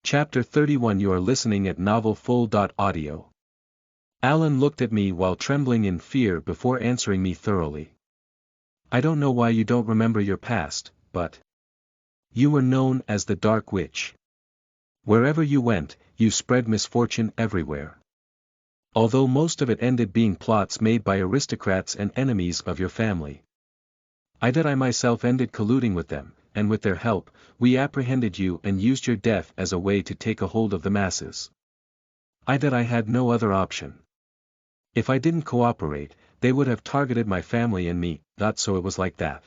Chapter 31. You are listening at Novel Full. Audio. Alan looked at me while trembling in fear before answering me thoroughly. I don't know why you don't remember your past, but you were known as the Dark Witch. Wherever you went, you spread misfortune everywhere. Although most of it ended being plots made by aristocrats and enemies of your family. I myself ended colluding with them, and with their help, we apprehended you and used your death as a way to take a hold of the masses. I had no other option. If I didn't cooperate, they would have targeted my family and me, so it was like that.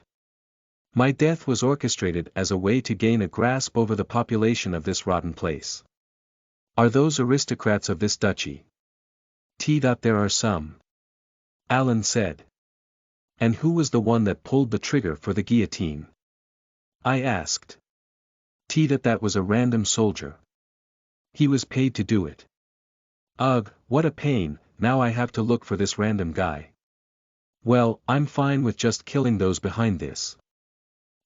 My death was orchestrated as a way to gain a grasp over the population of this rotten place. Are those aristocrats of this duchy? There are some. Alan said. And who was the one that pulled the trigger for the guillotine? I asked. That was a random soldier. He was paid to do it. Ugh, what a pain, now I have to look for this random guy. Well, I'm fine with just killing those behind this.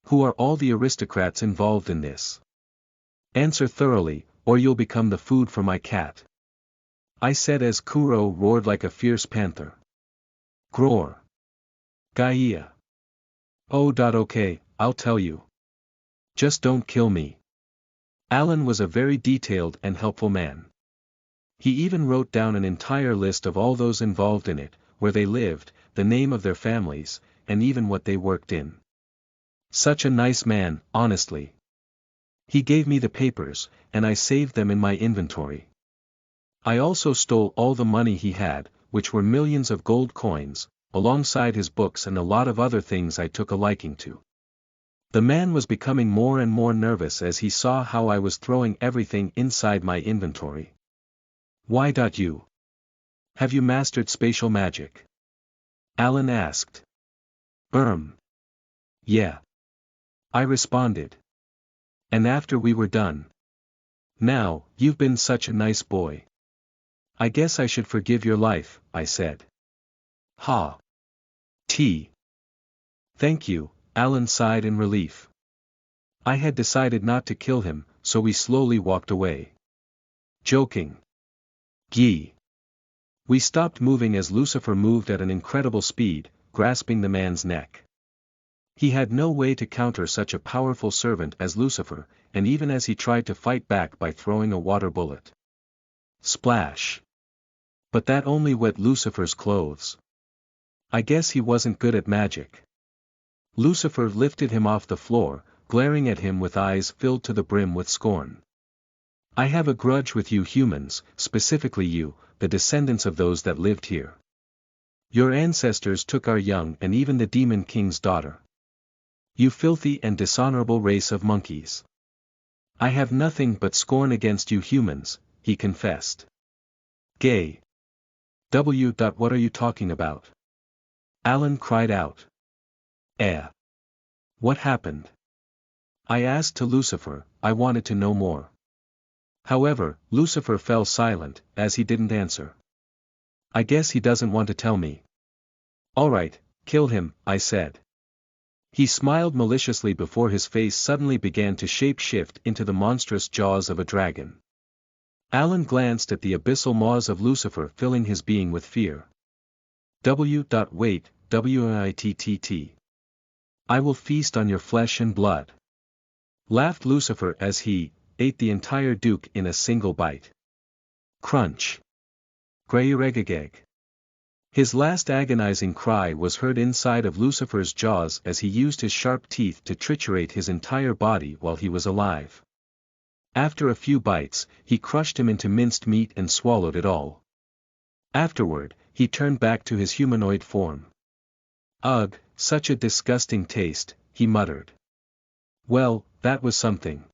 Who are all the aristocrats involved in this? Answer thoroughly, or you'll become the food for my cat. I said as Kuro roared like a fierce panther. Groar. Gaia. Okay, I'll tell you. Just don't kill me. Alan was a very detailed and helpful man. He even wrote down an entire list of all those involved in it, where they lived, the name of their families, and even what they worked in. Such a nice man, honestly. He gave me the papers, and I saved them in my inventory. I also stole all the money he had, which were millions of gold coins, alongside his books and a lot of other things I took a liking to. The man was becoming more and more nervous as he saw how I was throwing everything inside my inventory. Why? You? Have you mastered spatial magic? Alan asked. Yeah. I responded. And after we were done. Now, you've been such a nice boy. I guess I should forgive your life, I said. Ha. Thank you, Alan sighed in relief. I had decided not to kill him, so we slowly walked away. Joking. Gee. We stopped moving as Lucifer moved at an incredible speed, grasping the man's neck. He had no way to counter such a powerful servant as Lucifer, and even as he tried to fight back by throwing a water bullet. Splash. But that only wet Lucifer's clothes. I guess he wasn't good at magic. Lucifer lifted him off the floor, glaring at him with eyes filled to the brim with scorn. I have a grudge with you humans, specifically you, the descendants of those that lived here. Your ancestors took our young and even the Demon King's daughter. You filthy and dishonorable race of monkeys. I have nothing but scorn against you humans, he confessed. Gay. What are you talking about? Alan cried out. What happened? I asked to Lucifer, I wanted to know more. However, Lucifer fell silent, as he didn't answer. I guess he doesn't want to tell me. Alright, kill him, I said. He smiled maliciously before his face suddenly began to shape-shift into the monstrous jaws of a dragon. Alan glanced at the abyssal maws of Lucifer filling his being with fear. Wait, WITTT. I will feast on your flesh and blood. Laughed Lucifer as he ate the entire duke in a single bite. Crunch. Greyregageg. His last agonizing cry was heard inside of Lucifer's jaws as he used his sharp teeth to triturate his entire body while he was alive. After a few bites, he crushed him into minced meat and swallowed it all. Afterward, he turned back to his humanoid form. Ugh, such a disgusting taste, he muttered. Well, that was something.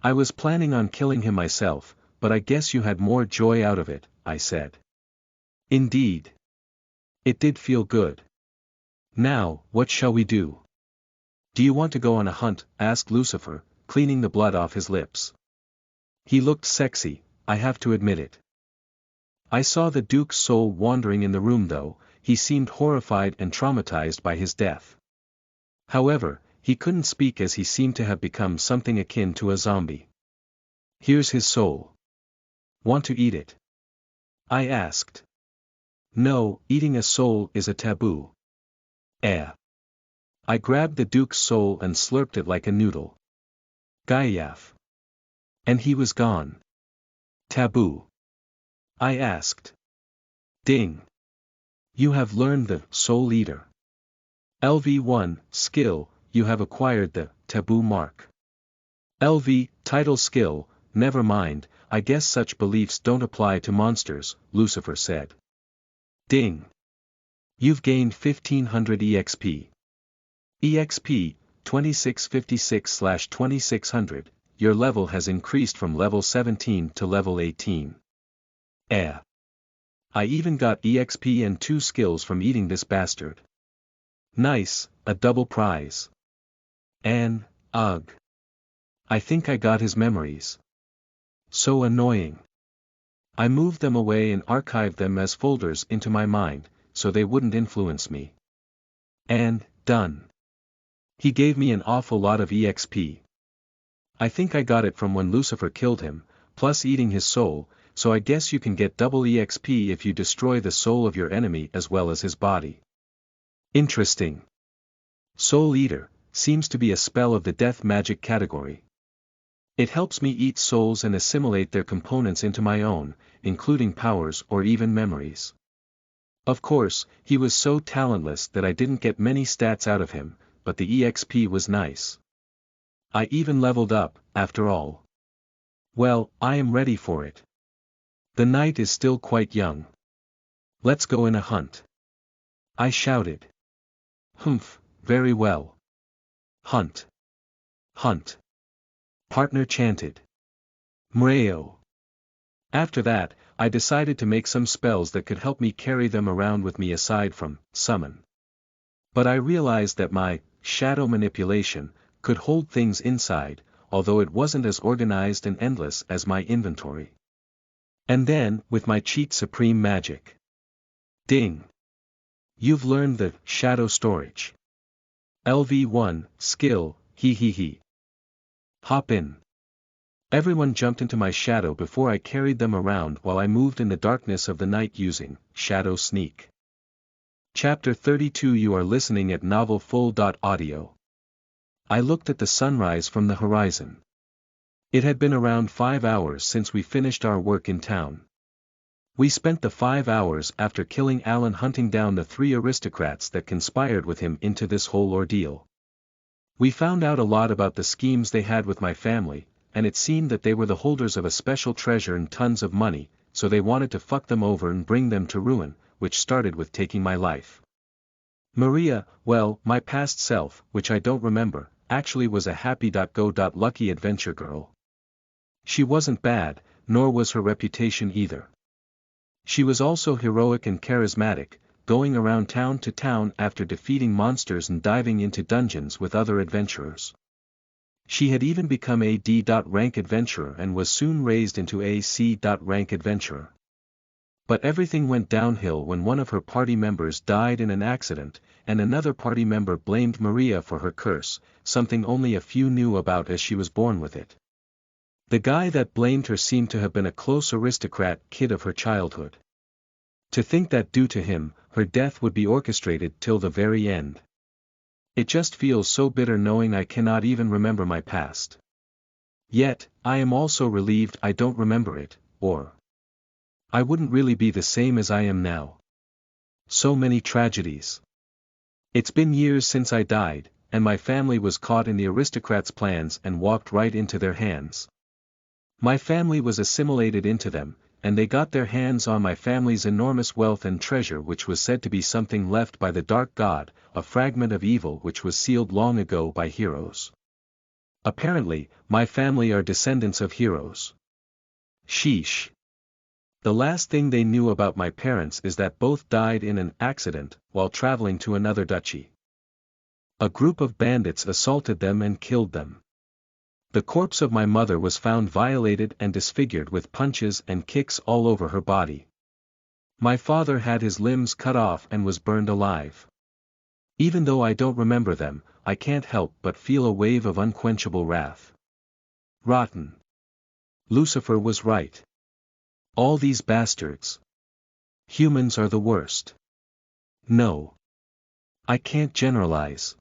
I was planning on killing him myself, but I guess you had more joy out of it, I said. Indeed. It did feel good. Now, what shall we do? Do you want to go on a hunt? Asked Lucifer, cleaning the blood off his lips. He looked sexy, I have to admit it. I saw the Duke's soul wandering in the room though, he seemed horrified and traumatized by his death. However, he couldn't speak as he seemed to have become something akin to a zombie. Here's his soul. Want to eat it? I asked. No, eating a soul is a taboo. Eh. I grabbed the Duke's soul and slurped it like a noodle. Gaiaf. And he was gone. Taboo? I asked. Ding. You have learned the Soul Eater. LV1, skill, you have acquired the taboo mark. LV, title skill, never mind, I guess such beliefs don't apply to monsters, Lucifer said. Ding. You've gained 1500 EXP. EXP, 2656/2600, your level has increased from level 17 to level 18. Eh. I even got EXP and 2 skills from eating this bastard. Nice, a double prize. Ugh. I think I got his memories. So annoying. I moved them away and archived them as folders into my mind, so they wouldn't influence me. And, done. He gave me an awful lot of EXP. I think I got it from when Lucifer killed him, plus eating his soul, so I guess you can get double EXP if you destroy the soul of your enemy as well as his body. Interesting. Soul Eater, seems to be a spell of the death magic category. It helps me eat souls and assimilate their components into my own, including powers or even memories. Of course, he was so talentless that I didn't get many stats out of him, but the EXP was nice. I even leveled up, after all. Well, I am ready for it. The night is still quite young. Let's go in a hunt. I shouted. Humph, very well. Hunt. Hunt. Partner chanted. Mreo. After that, I decided to make some spells that could help me carry them around with me aside from summon. But I realized that my shadow manipulation could hold things inside, although it wasn't as organized and endless as my inventory. And then, with my cheat supreme magic. Ding. You've learned the shadow storage. LV1, skill, he. Hop in. Everyone jumped into my shadow before I carried them around while I moved in the darkness of the night using Shadow Sneak. Chapter 32. You are listening at novelfull.audio. I looked at the sunrise from the horizon. It had been around 5 hours since we finished our work in town. We spent the 5 hours after killing Alan hunting down the 3 aristocrats that conspired with him into this whole ordeal. We found out a lot about the schemes they had with my family, and it seemed that they were the holders of a special treasure and tons of money, so they wanted to fuck them over and bring them to ruin, which started with taking my life. Maria, well, my past self, which I don't remember, actually was a happy-go-lucky adventure girl. She wasn't bad, nor was her reputation either. She was also heroic and charismatic, going around town to town after defeating monsters and diving into dungeons with other adventurers. She had even become a D.rank adventurer and was soon raised into a C.rank adventurer. But everything went downhill when one of her party members died in an accident, and another party member blamed Maria for her curse, something only a few knew about as she was born with it. The guy that blamed her seemed to have been a close aristocrat kid of her childhood. To think that due to him, her death would be orchestrated till the very end. It just feels so bitter knowing I cannot even remember my past. Yet, I am also relieved I don't remember it, or I wouldn't really be the same as I am now. So many tragedies. It's been years since I died, and my family was caught in the aristocrats' plans and walked right into their hands. My family was assimilated into them, and they got their hands on my family's enormous wealth and treasure, which was said to be something left by the dark god, a fragment of evil which was sealed long ago by heroes. Apparently, my family are descendants of heroes. Sheesh. The last thing they knew about my parents is that both died in an accident while traveling to another duchy. A group of bandits assaulted them and killed them. The corpse of my mother was found violated and disfigured with punches and kicks all over her body. My father had his limbs cut off and was burned alive. Even though I don't remember them, I can't help but feel a wave of unquenchable wrath. Rotten. Lucifer was right. All these bastards. Humans are the worst. No. I can't generalize.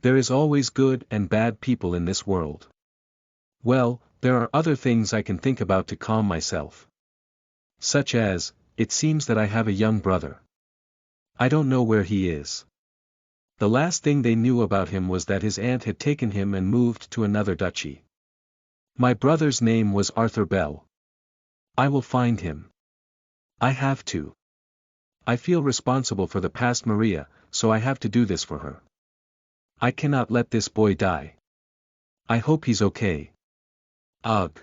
There is always good and bad people in this world. Well, there are other things I can think about to calm myself. Such as, it seems that I have a young brother. I don't know where he is. The last thing they knew about him was that his aunt had taken him and moved to another duchy. My brother's name was Arthur Bell. I will find him. I have to. I feel responsible for the past Maria, so I have to do this for her. I cannot let this boy die. I hope he's okay. Ugh.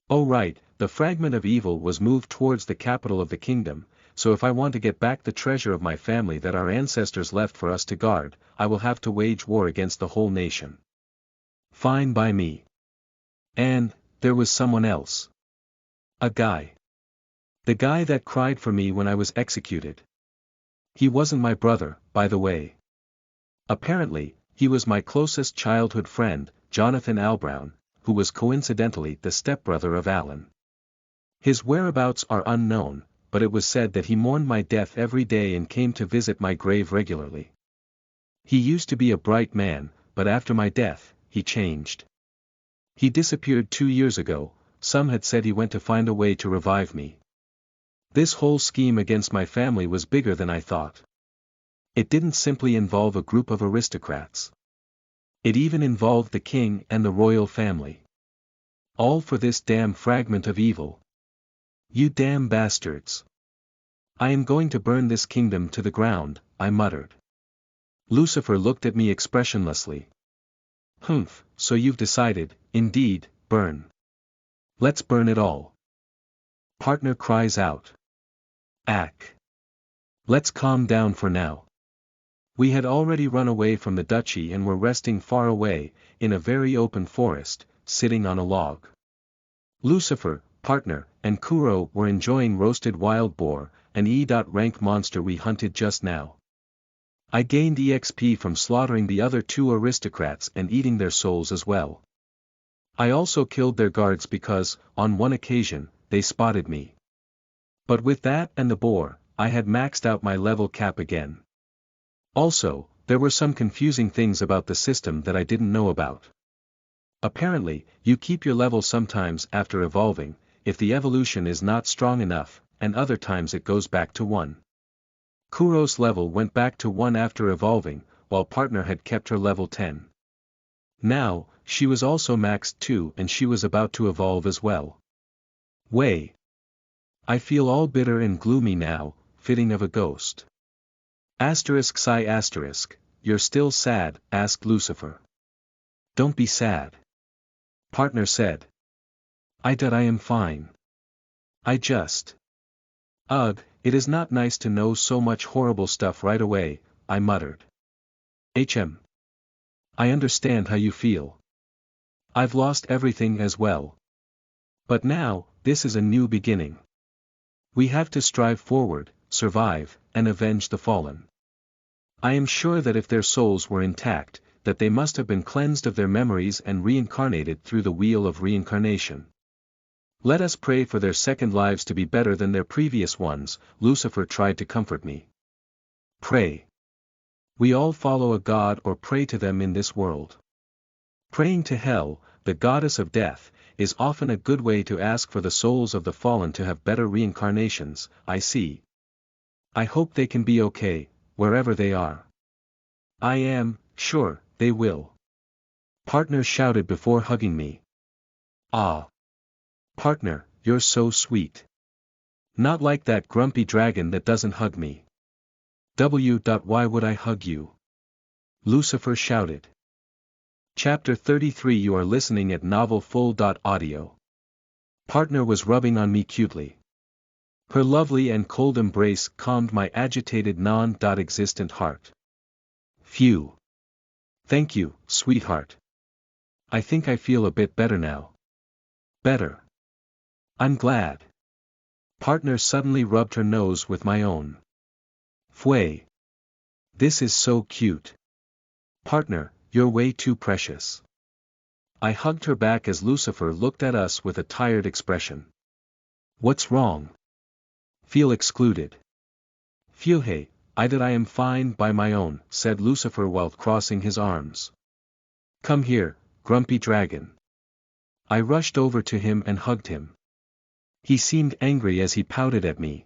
Oh right, the fragment of evil was moved towards the capital of the kingdom, so if I want to get back the treasure of my family that our ancestors left for us to guard, I will have to wage war against the whole nation. Fine by me. And, there was someone else. A guy. The guy that cried for me when I was executed. He wasn't my brother, by the way. Apparently, he was my closest childhood friend, Jonathan Albrown, who was coincidentally the stepbrother of Alan. His whereabouts are unknown, but it was said that he mourned my death every day and came to visit my grave regularly. He used to be a bright man, but after my death, he changed. He disappeared 2 years ago. Some had said he went to find a way to revive me. This whole scheme against my family was bigger than I thought. It didn't simply involve a group of aristocrats. It even involved the king and the royal family. All for this damn fragment of evil. You damn bastards. I am going to burn this kingdom to the ground, I muttered. Lucifer looked at me expressionlessly. Humph, so you've decided, indeed, burn. Let's burn it all. Partner cries out. Ack. Let's calm down for now. We had already run away from the duchy and were resting far away, in a very open forest, sitting on a log. Lucifer, Partner, and Kuro were enjoying roasted wild boar, an E.rank monster we hunted just now. I gained EXP from slaughtering the other 2 aristocrats and eating their souls as well. I also killed their guards because, on one occasion, they spotted me. But with that and the boar, I had maxed out my level cap again. Also, there were some confusing things about the system that I didn't know about. Apparently, you keep your level sometimes after evolving, if the evolution is not strong enough, and other times it goes back to 1. Kuro's level went back to 1 after evolving, while Partner had kept her level 10. Now, she was also maxed too and she was about to evolve as well. Way. I feel all bitter and gloomy now, fitting of a ghost. Asterisk sigh asterisk, you're still sad, asked Lucifer. Don't be sad. Partner said. I am fine. I just. Ugh, it is not nice to know so much horrible stuff right away, I muttered. I understand how you feel. I've lost everything as well. But now, this is a new beginning. We have to strive forward, survive, and avenge the fallen. I am sure that if their souls were intact, that they must have been cleansed of their memories and reincarnated through the wheel of reincarnation. Let us pray for their second lives to be better than their previous ones, Lucifer tried to comfort me. Pray. We all follow a god or pray to them in this world. Praying to Hel, the goddess of death, is often a good way to ask for the souls of the fallen to have better reincarnations, I see. I hope they can be okay, wherever they are. I am sure they will. Partner shouted before hugging me. Ah. Partner, you're so sweet. Not like that grumpy dragon that doesn't hug me. Why would I hug you? Lucifer shouted. Chapter 33 You are listening at novelfull.audio. Partner was rubbing on me cutely. Her lovely and cold embrace calmed my agitated non-existent heart. Phew. Thank you, sweetheart. I think I feel a bit better now. Better. I'm glad. Partner suddenly rubbed her nose with my own. Fway. This is so cute. Partner, you're way too precious. I hugged her back as Lucifer looked at us with a tired expression. What's wrong? Feel excluded. Phew hey, I am fine by my own, said Lucifer while crossing his arms. Come here, grumpy dragon. I rushed over to him and hugged him. He seemed angry as he pouted at me.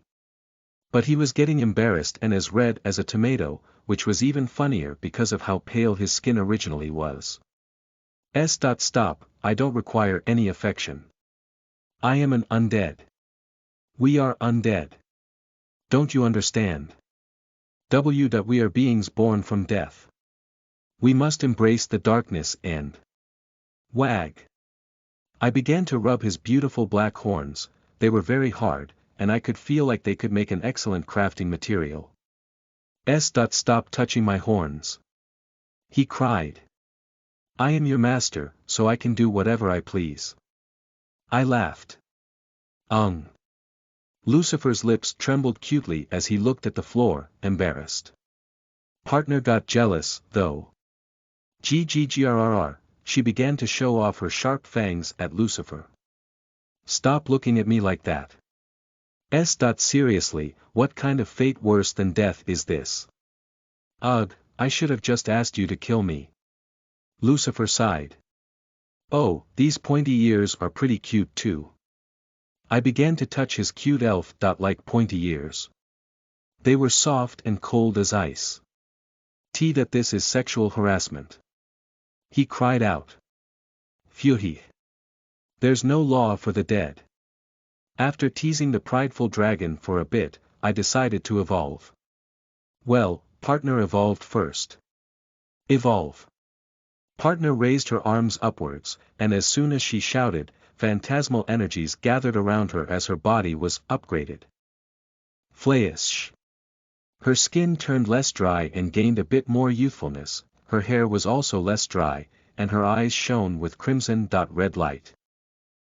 But he was getting embarrassed and as red as a tomato, which was even funnier because of how pale his skin originally was. Stop, I don't require any affection. I am an undead. We are undead. Don't you understand? We are beings born from death. We must embrace the darkness and wag. I began to rub his beautiful black horns. They were very hard, and I could feel like they could make an excellent crafting material. Stop touching my horns. He cried. I am your master, so I can do whatever I please. I laughed. Lucifer's lips trembled cutely as he looked at the floor, embarrassed. Partner got jealous, though. Grrrr, she began to show off her sharp fangs at Lucifer. Stop looking at me like that. Seriously, what kind of fate worse than death is this? Ugh, I should have just asked you to kill me. Lucifer sighed. Oh, these pointy ears are pretty cute too. I began to touch his cute elf-like pointy ears. They were soft and cold as ice. That this is sexual harassment. He cried out. Phew. There's no law for the dead. After teasing the prideful dragon for a bit, I decided to evolve. Well, partner evolved first. Evolve. Partner raised her arms upwards, and as soon as she shouted, phantasmal energies gathered around her as her body was upgraded. Flayish. Her skin turned less dry and gained a bit more youthfulness, her hair was also less dry, and her eyes shone with crimson-red light.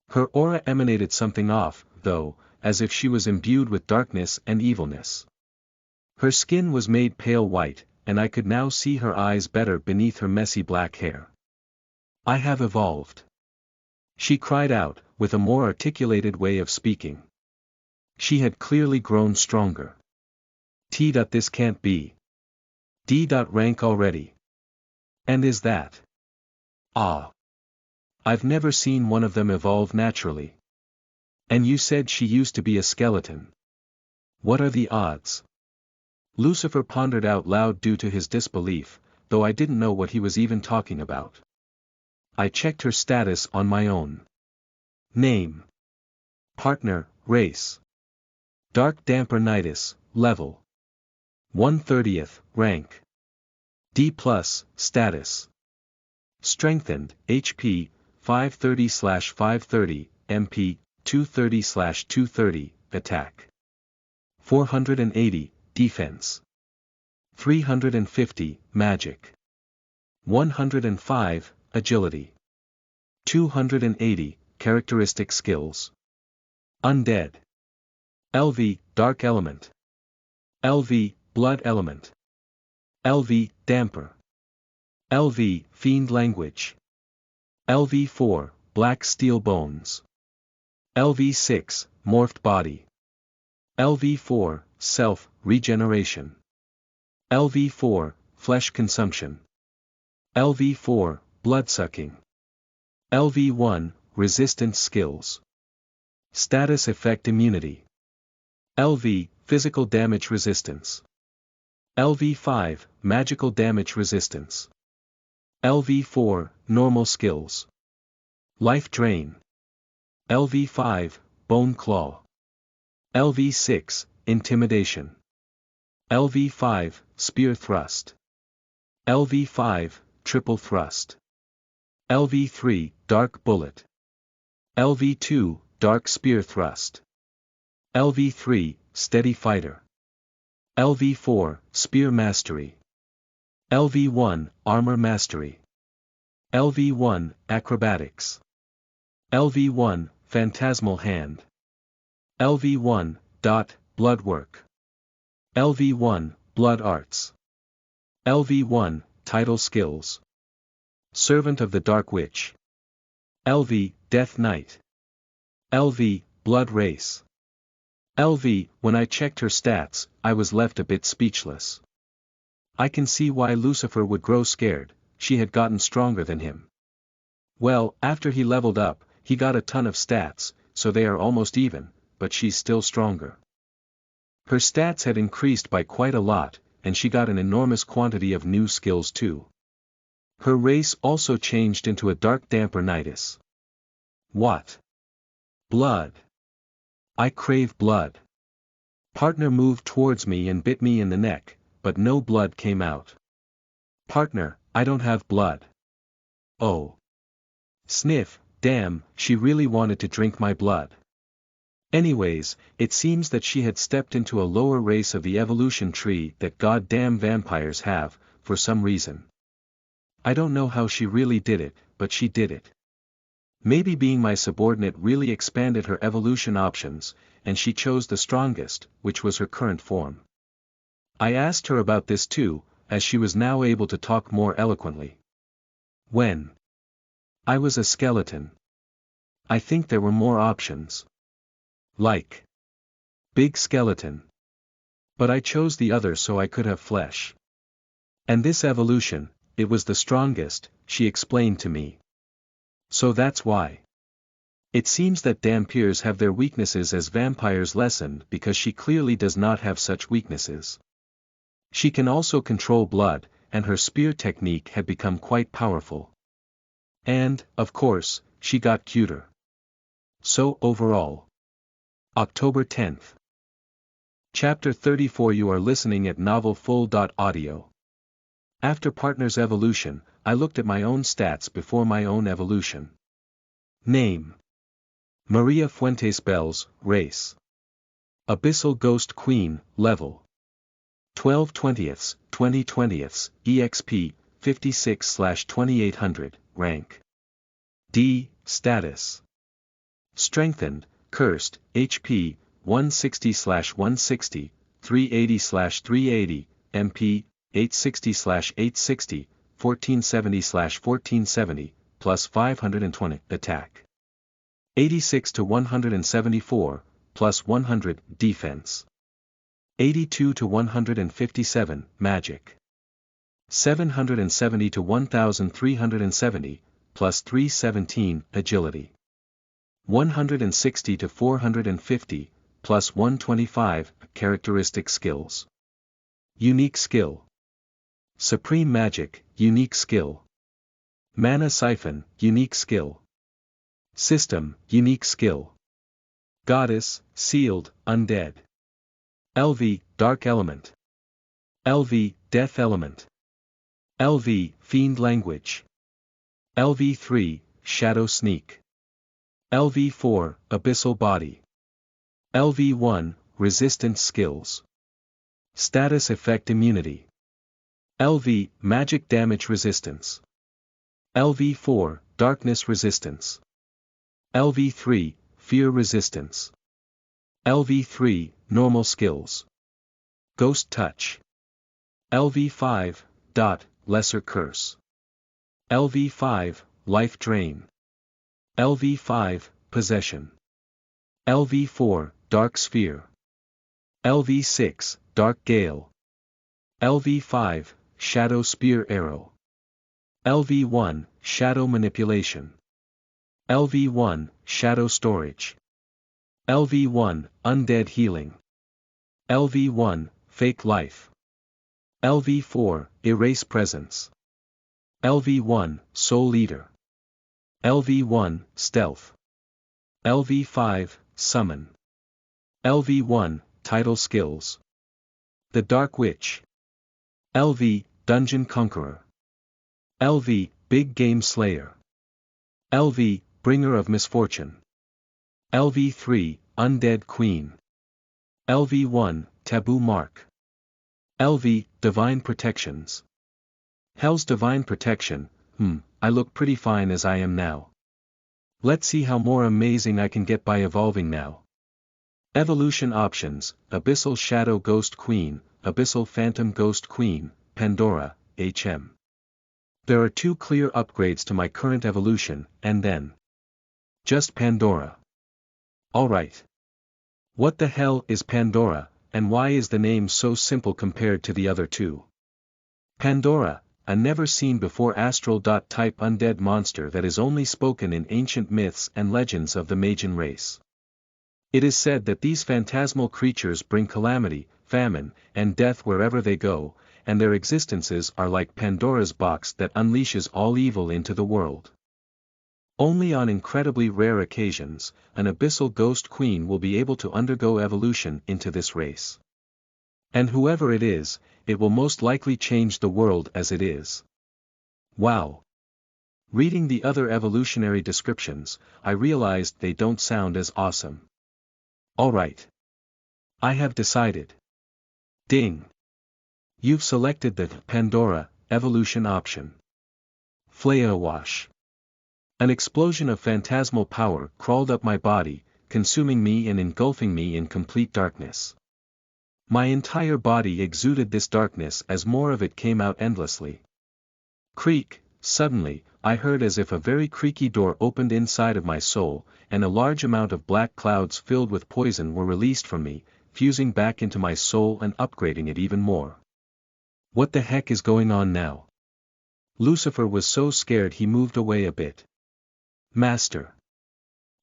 Her aura emanated something off, though, as if she was imbued with darkness and evilness. Her skin was made pale white, and I could now see her eyes better beneath her messy black hair. I have evolved. She cried out, with a more articulated way of speaking. She had clearly grown stronger. This can't be. Rank already. And is that? I've never seen one of them evolve naturally. And you said she used to be a skeleton. What are the odds? Lucifer pondered out loud due to his disbelief, though I didn't know what he was even talking about. I checked her status on my own. Name. Partner, race. Dark Dampernitis, level. 1/30th, rank. D+, status. Strengthened, HP, 530/530, MP, 230/230, attack. 480, defense. 350, magic. 105, agility. 280, characteristic skills. Undead. LV, dark element. LV, blood element. LV, damper. LV, fiend language. LV4, black steel bones. LV6, morphed body. LV4, self, regeneration. LV4, flesh consumption. LV4, bloodsucking. LV1, resistance skills. Status effect immunity. LV, physical damage resistance. LV5, magical damage resistance. LV4, normal skills. Life drain. LV5, bone claw. LV6, intimidation. LV5, spear thrust. LV5, triple thrust. LV3, dark bullet. LV2, dark spear thrust. LV3, steady fighter. LV4, spear mastery. LV1, armor mastery. LV1, acrobatics. LV1, phantasmal hand. LV1, blood work. LV1, blood arts. LV1, title skills. Servant of the Dark Witch. LV, Death Knight. LV, Blood Race. LV, when I checked her stats, I was left a bit speechless. I can see why Lucifer would grow scared, she had gotten stronger than him. Well, after he leveled up, he got a ton of stats, so they are almost even, but she's still stronger. Her stats had increased by quite a lot, and she got an enormous quantity of new skills too. Her race also changed into a dark damper nitus. What? Blood. I crave blood. Partner moved towards me and bit me in the neck, but no blood came out. Partner, I don't have blood. Oh. Sniff, damn, she really wanted to drink my blood. Anyways, it seems that she had stepped into a lower race of the evolution tree that goddamn vampires have, for some reason. I don't know how she really did it, but she did it. Maybe being my subordinate really expanded her evolution options, and she chose the strongest, which was her current form. I asked her about this too, as she was now able to talk more eloquently. When I was a skeleton, I think there were more options. Like big skeleton. But I chose the other so I could have flesh. And this evolution, it was the strongest, she explained to me. So that's why. It seems that dampirs have their weaknesses as vampires lessened because she clearly does not have such weaknesses. She can also control blood, and her spear technique had become quite powerful. And, of course, she got cuter. So overall. October 10th. Chapter 34. You are listening at novelfull.audio. After Partner's evolution, I looked at my own stats before my own evolution. Name: Maria Fuentes Bells, race: Abyssal Ghost Queen, level 12/20ths, 20/20ths, EXP, 56/2800, rank D, status strengthened, cursed, HP, 160/160, 380/380, MP, 860/860, 1470/1470, plus 520, attack 86 to 174, plus 100, defense 82 to 157, magic 770 to 1370, plus 317, agility 160 to 450, plus 125, characteristic skills. Unique skill. Supreme Magic, unique skill. Mana Siphon, unique skill. System, unique skill. Goddess, sealed, undead. LV, dark element. LV, death element. LV, fiend language. LV3, shadow sneak. LV4, abyssal body. LV1, resistance skills. Status effect immunity. LV, magic damage resistance. LV4, darkness resistance. LV3, fear resistance. LV3, normal skills. Ghost touch. LV5, lesser curse. LV5, life drain. LV5, possession. LV4, dark sphere. LV6, dark gale. LV5, shadow spear arrow. LV1, shadow manipulation. LV1, shadow storage. LV1, undead healing. LV1, fake life. LV4, erase presence. LV1, soul eater. LV1, stealth. LV5, summon. LV1, title skills. The Dark Witch. LV, dungeon conqueror. LV, big game slayer. LV, bringer of misfortune. LV3, undead queen. LV1, taboo mark. LV, divine protections. Hell's divine protection. I look pretty fine as I am now. Let's see how more amazing I can get by evolving now. Evolution options: Abyssal Shadow Ghost Queen, Abyssal Phantom Ghost Queen, Pandora, HM. There are two clear upgrades to my current evolution, and then Just Pandora. Alright. What the hell is Pandora, and why is the name so simple compared to the other two? Pandora, a never-seen-before astral-type undead monster that is only spoken in ancient myths and legends of the Magian race. It is said that these phantasmal creatures bring calamity, famine, and death wherever they go, and their existences are like Pandora's box that unleashes all evil into the world. Only on incredibly rare occasions, an abyssal ghost queen will be able to undergo evolution into this race. And whoever it is, it will most likely change the world as it is. Wow! Reading the other evolutionary descriptions, I realized they don't sound as awesome. Alright. I have decided. Ding! You've selected the Pandora evolution option. Flaya-wash. An explosion of phantasmal power crawled up my body, consuming me and engulfing me in complete darkness. My entire body exuded this darkness as more of it came out endlessly. Creak, suddenly, I heard as if a very creaky door opened inside of my soul, and a large amount of black clouds filled with poison were released from me, fusing back into my soul and upgrading it even more. What the heck is going on now? Lucifer was so scared he moved away a bit. Master.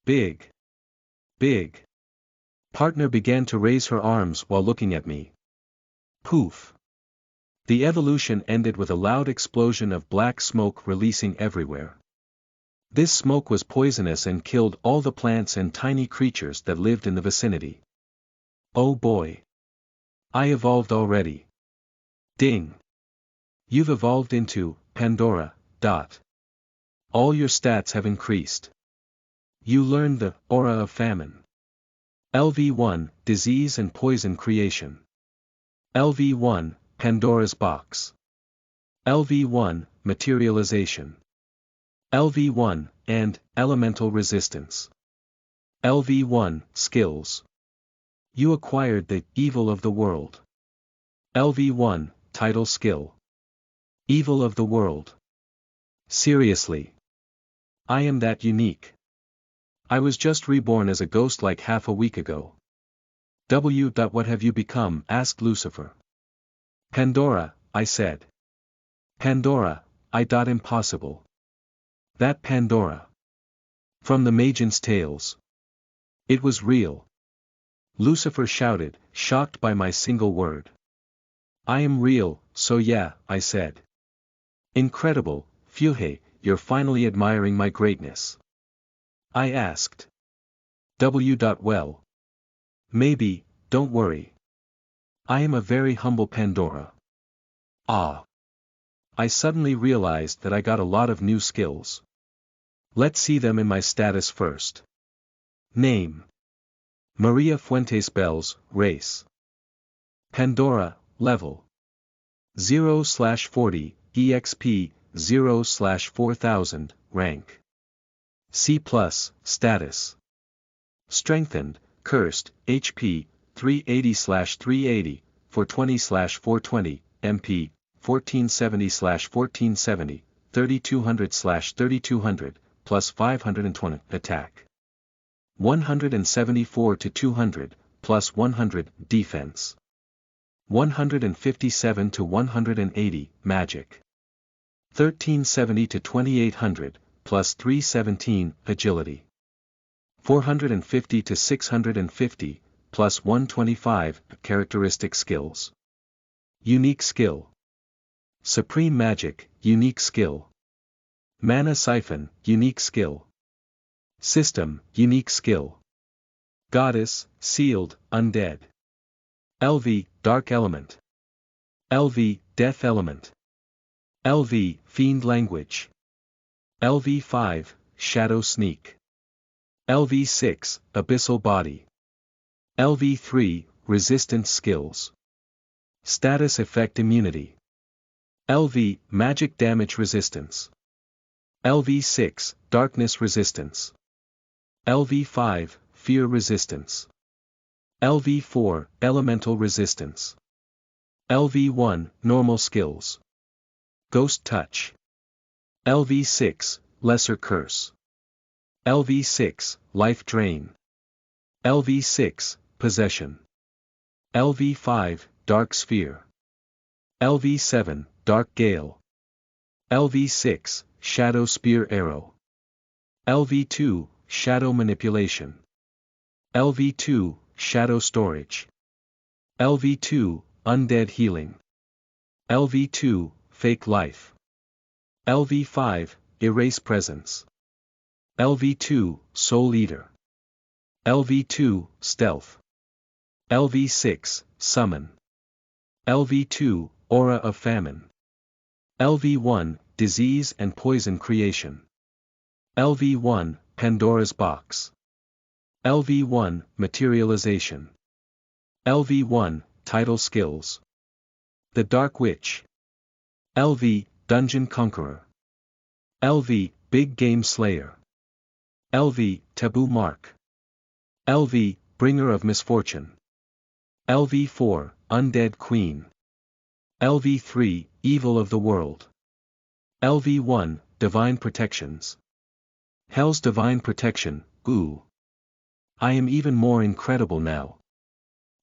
Big. Partner began to raise her arms while looking at me. Poof. The evolution ended with a loud explosion of black smoke releasing everywhere. This smoke was poisonous and killed all the plants and tiny creatures that lived in the vicinity. Oh boy. I evolved already. Ding. You've evolved into Pandora. All your stats have increased. You learned the aura of famine. LV1, disease and poison creation. LV1, Pandora's box. LV1, materialization. LV1, and elemental resistance. LV1, skills. You acquired the evil of the world. LV1, title skill. Evil of the world. Seriously. I am that unique. I was just reborn as a ghost like half a week ago. What have you become? Asked Lucifer. Pandora, I said. Pandora, impossible. That Pandora. From the Magian's tales. It was real. Lucifer shouted, shocked by my single word. I am real, so yeah, I said. Incredible, Fuhei, you're finally admiring my greatness. I asked. Well. Maybe, don't worry. I am a very humble Pandora. Ah. I suddenly realized that I got a lot of new skills. Let's see them in my status first. Name. Maria Fuentes Bells, race. Pandora, level. 0/40, EXP, 0/4000, rank. C+, status. Strengthened, cursed, HP, 380/380, 420/420, MP, 1470/1470, 3200/3200, plus 520, attack. 174 to 200, plus 100, defense. 157 to 180, magic. 1370 to 2800, plus 317, agility. 450 to 650, plus 125, characteristic skills. Unique skill. Supreme magic, unique skill. Mana siphon, unique skill. System, unique skill. Goddess, sealed, undead. LV, dark element. LV, death element. LV, fiend language. LV5, shadow sneak. LV6, abyssal body. LV3, resistance skills. Status effect immunity. LV, magic damage resistance. LV6, darkness resistance. LV5, fear resistance. LV4, elemental resistance. LV1, normal skills. Ghost touch. LV6, lesser curse. LV6, Life Drain. LV6, Possession. LV5, Dark Sphere. LV7, Dark Gale. LV6, Shadow Spear Arrow. LV2, Shadow Manipulation. LV2, Shadow Storage. LV2, Undead Healing. LV2, Fake Life. LV5, Erase Presence. LV2, Soul Eater. LV2, Stealth. LV6, Summon. LV2, Aura of Famine. LV1, Disease and Poison Creation. LV1, Pandora's Box. LV1, Materialization. LV1, Title Skills. The Dark Witch. LV, Dungeon Conqueror. LV, Big Game Slayer. LV, Taboo Mark. LV, Bringer of Misfortune. LV4, Undead Queen. LV3, Evil of the World. LV1, Divine Protections. Hell's Divine Protection, ooh. I am even more incredible now.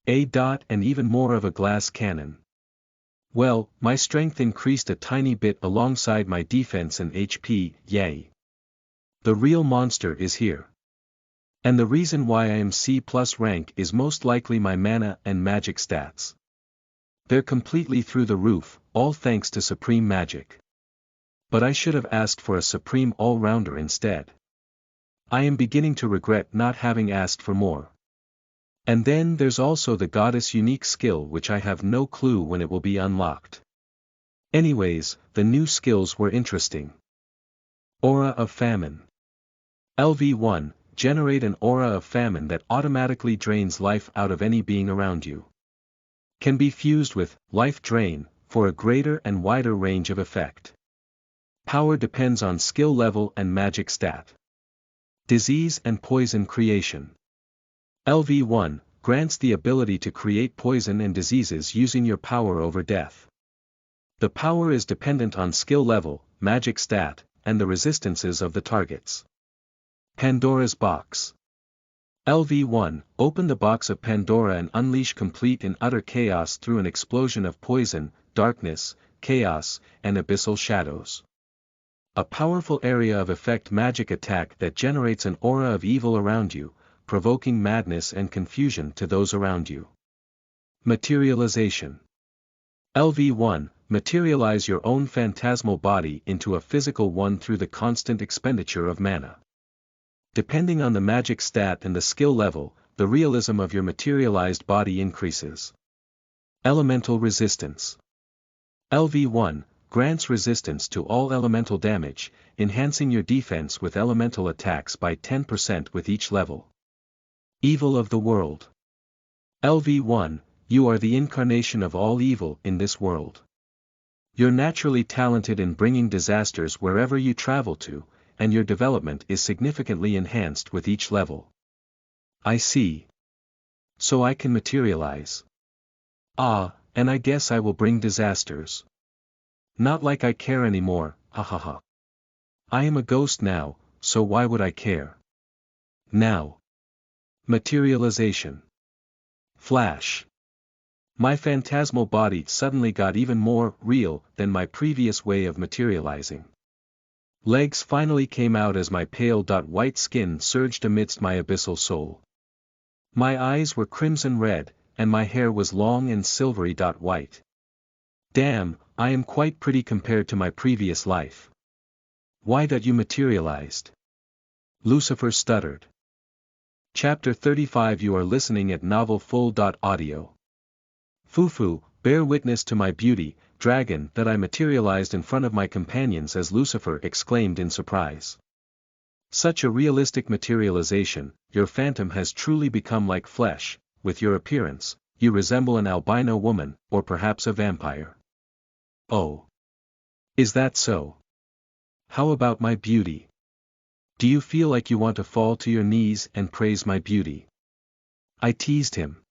And even more of a glass cannon. Well, my strength increased a tiny bit alongside my defense and HP, yay. The real monster is here. And the reason why I am C+ rank is most likely my mana and magic stats. They're completely through the roof, all thanks to supreme magic. But I should have asked for a supreme all-rounder instead. I am beginning to regret not having asked for more. And then there's also the goddess unique skill which I have no clue when it will be unlocked. Anyways, the new skills were interesting. Aura of Famine. LV1, generate an aura of famine that automatically drains life out of any being around you. Can be fused with Life Drain, for a greater and wider range of effect. Power depends on skill level and magic stat. Disease and Poison Creation. LV1, grants the ability to create poison and diseases using your power over death. The power is dependent on skill level, magic stat, and the resistances of the targets. Pandora's Box. LV1, open the box of Pandora and unleash complete and utter chaos through an explosion of poison, darkness, chaos, and abyssal shadows. A powerful area of effect magic attack that generates an aura of evil around you, provoking madness and confusion to those around you. Materialization. LV1, materialize your own phantasmal body into a physical one through the constant expenditure of mana. Depending on the magic stat and the skill level, the realism of your materialized body increases. Elemental Resistance. LV1, grants resistance to all elemental damage, enhancing your defense with elemental attacks by 10% with each level. Evil of the World. LV1, you are the incarnation of all evil in this world. You're naturally talented in bringing disasters wherever you travel to, and your development is significantly enhanced with each level. I see. So I can materialize. Ah, and I guess I will bring disasters. Not like I care anymore, hahaha. I am a ghost now, so why would I care? Now. Materialization. Flash. My phantasmal body suddenly got even more real than my previous way of materializing. Legs finally came out as my pale white skin surged amidst my abyssal soul. My eyes were crimson red, and my hair was long and silvery white. Damn, I am quite pretty compared to my previous life. Why that you materialized? Lucifer stuttered. Chapter 35. You are listening at novelfull.audio. Fufu, bear witness to my beauty, dragon, that I materialized in front of my companions as Lucifer exclaimed in surprise. Such a realistic materialization, your phantom has truly become like flesh. With your appearance, you resemble an albino woman, or perhaps a vampire. Oh. Is that so? How about my beauty? Do you feel like you want to fall to your knees and praise my beauty? I teased him.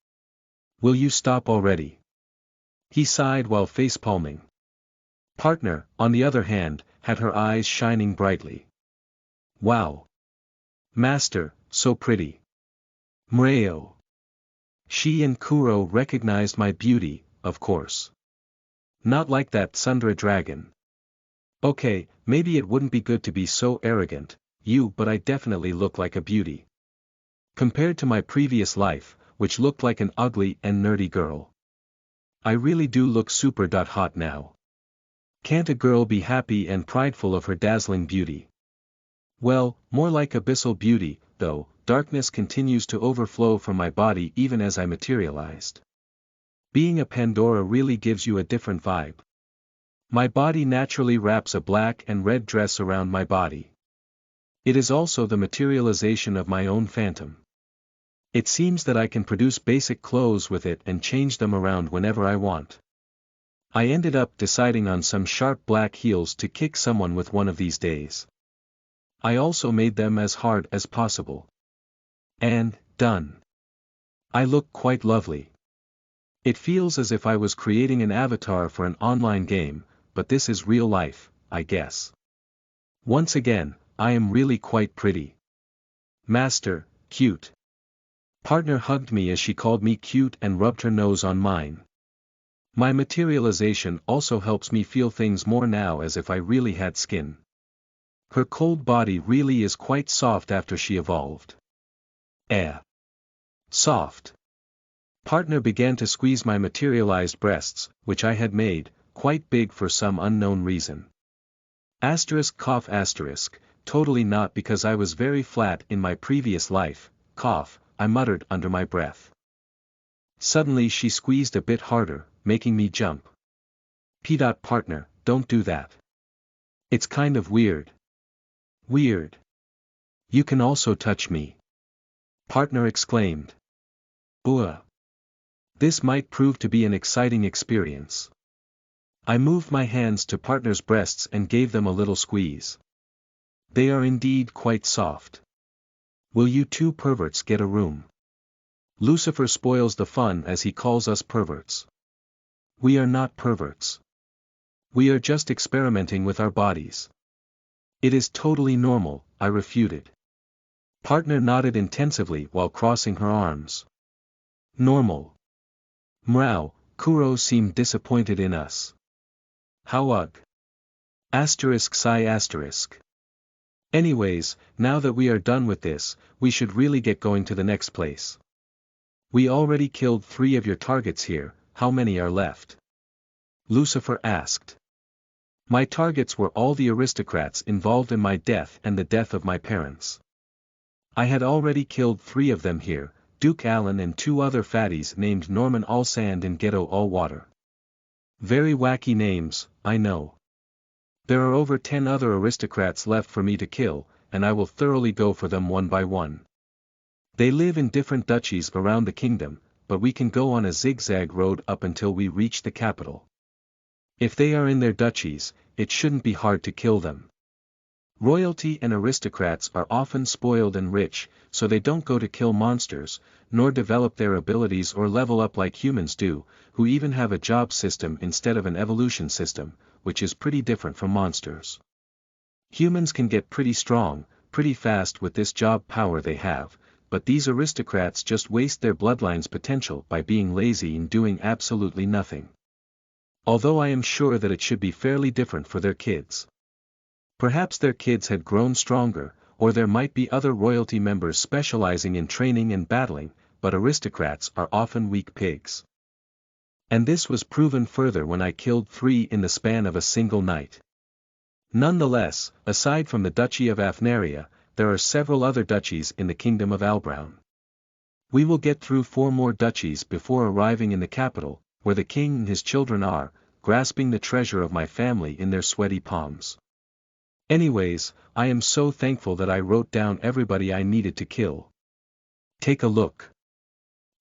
Will you stop already? He sighed while face-palming. Partner, on the other hand, had her eyes shining brightly. Wow. Master, so pretty. Mreo. She and Kuro recognized my beauty, of course. Not like that Sundra dragon. Okay, maybe it wouldn't be good to be so arrogant, but I definitely look like a beauty. Compared to my previous life, which looked like an ugly and nerdy girl. I really do look super hot now. Can't a girl be happy and prideful of her dazzling beauty? Well, more like abyssal beauty, though. Darkness continues to overflow from my body even as I materialized. Being a Pandora really gives you a different vibe. My body naturally wraps a black and red dress around my body. It is also the materialization of my own phantom. It seems that I can produce basic clothes with it and change them around whenever I want. I ended up deciding on some sharp black heels to kick someone with one of these days. I also made them as hard as possible. And, done. I look quite lovely. It feels as if I was creating an avatar for an online game, but this is real life, I guess. Once again, I am really quite pretty. Master, cute. Partner hugged me as she called me cute and rubbed her nose on mine. My materialization also helps me feel things more now as if I really had skin. Her cold body really is quite soft after she evolved. Soft. Partner began to squeeze my materialized breasts, which I had made, quite big for some unknown reason. Cough asterisk, totally not because I was very flat in my previous life, cough, I muttered under my breath. Suddenly she squeezed a bit harder, making me jump. Partner, don't do that. It's kind of weird. Weird. You can also touch me. Partner exclaimed. Ugh. This might prove to be an exciting experience. I moved my hands to Partner's breasts and gave them a little squeeze. They are indeed quite soft. Will you two perverts get a room? Lucifer spoils the fun as he calls us perverts. We are not perverts. We are just experimenting with our bodies. It is totally normal, I refuted. Partner nodded intensively while crossing her arms. Normal. Kuro seemed disappointed in us. How ugh. Sigh. Anyways, now that we are done with this, we should really get going to the next place. We already killed 3 of your targets here, how many are left? Lucifer asked. My targets were all the aristocrats involved in my death and the death of my parents. I had already killed 3 of them here, Duke Allen and 2 other fatties named Norman Allsand and Ghetto Allwater. Very wacky names, I know. There are over 10 other aristocrats left for me to kill, and I will thoroughly go for them one by one. They live in different duchies around the kingdom, but we can go on a zigzag road up until we reach the capital. If they are in their duchies, it shouldn't be hard to kill them. Royalty and aristocrats are often spoiled and rich, so they don't go to kill monsters, nor develop their abilities or level up like humans do, who even have a job system instead of an evolution system, which is pretty different from monsters. Humans can get pretty strong, pretty fast with this job power they have, but these aristocrats just waste their bloodline's potential by being lazy and doing absolutely nothing. Although I am sure that it should be fairly different for their kids. Perhaps their kids had grown stronger, or there might be other royalty members specializing in training and battling, but aristocrats are often weak pigs. And this was proven further when I killed 3 in the span of a single night. Nonetheless, aside from the Duchy of Afnaria, there are several other duchies in the Kingdom of Albrown. We will get through 4 more duchies before arriving in the capital, where the king and his children are, grasping the treasure of my family in their sweaty palms. Anyways, I am so thankful that I wrote down everybody I needed to kill. Take a look.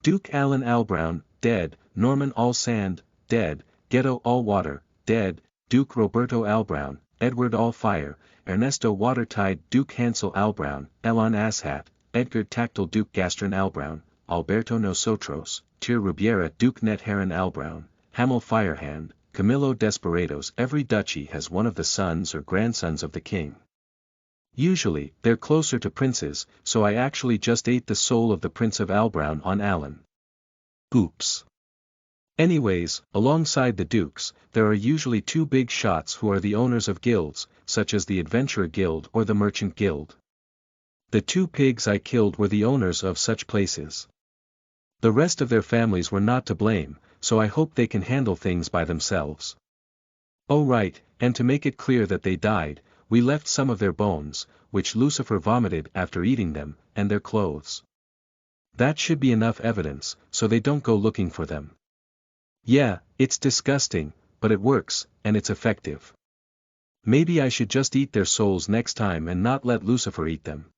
Duke Allen Albrown, dead. Norman Allsand, dead. Ghetto Allwater, dead. Duke Roberto Albrown, Edward Allfire, Ernesto Watertide Duke Hansel Albrown, Elon Asshat, Edgar Tactile Duke Gastron Albrown, Alberto Nosotros, Tyr Rubiera Duke Netheron Albrown, Hamel Firehand, Camillo Desperados. Every duchy has one of the sons or grandsons of the king. Usually, they're closer to princes, so I actually just ate the soul of the Prince of Albrown on Alan. Oops. Anyways, alongside the dukes, there are usually two big shots who are the owners of guilds, such as the Adventurer Guild or the Merchant Guild. The two pigs I killed were the owners of such places. The rest of their families were not to blame, so I hope they can handle things by themselves. Oh right, and to make it clear that they died, we left some of their bones, which Lucifer vomited after eating them, and their clothes. That should be enough evidence, so they don't go looking for them. Yeah, it's disgusting, but it works, and it's effective. Maybe I should just eat their souls next time and not let Lucifer eat them.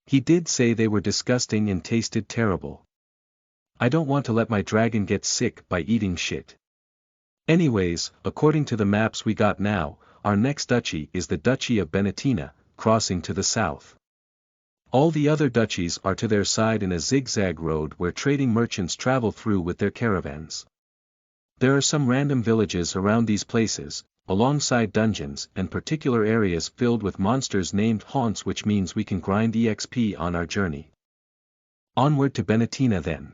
He did say they were disgusting and tasted terrible. I don't want to let my dragon get sick by eating shit. Anyways, according to the maps we got now, our next duchy is the Duchy of Benetina, crossing to the south. All the other duchies are to their side in a zigzag road where trading merchants travel through with their caravans. There are some random villages around these places, alongside dungeons and particular areas filled with monsters named haunts, which means we can grind EXP on our journey. Onward to Benetina then.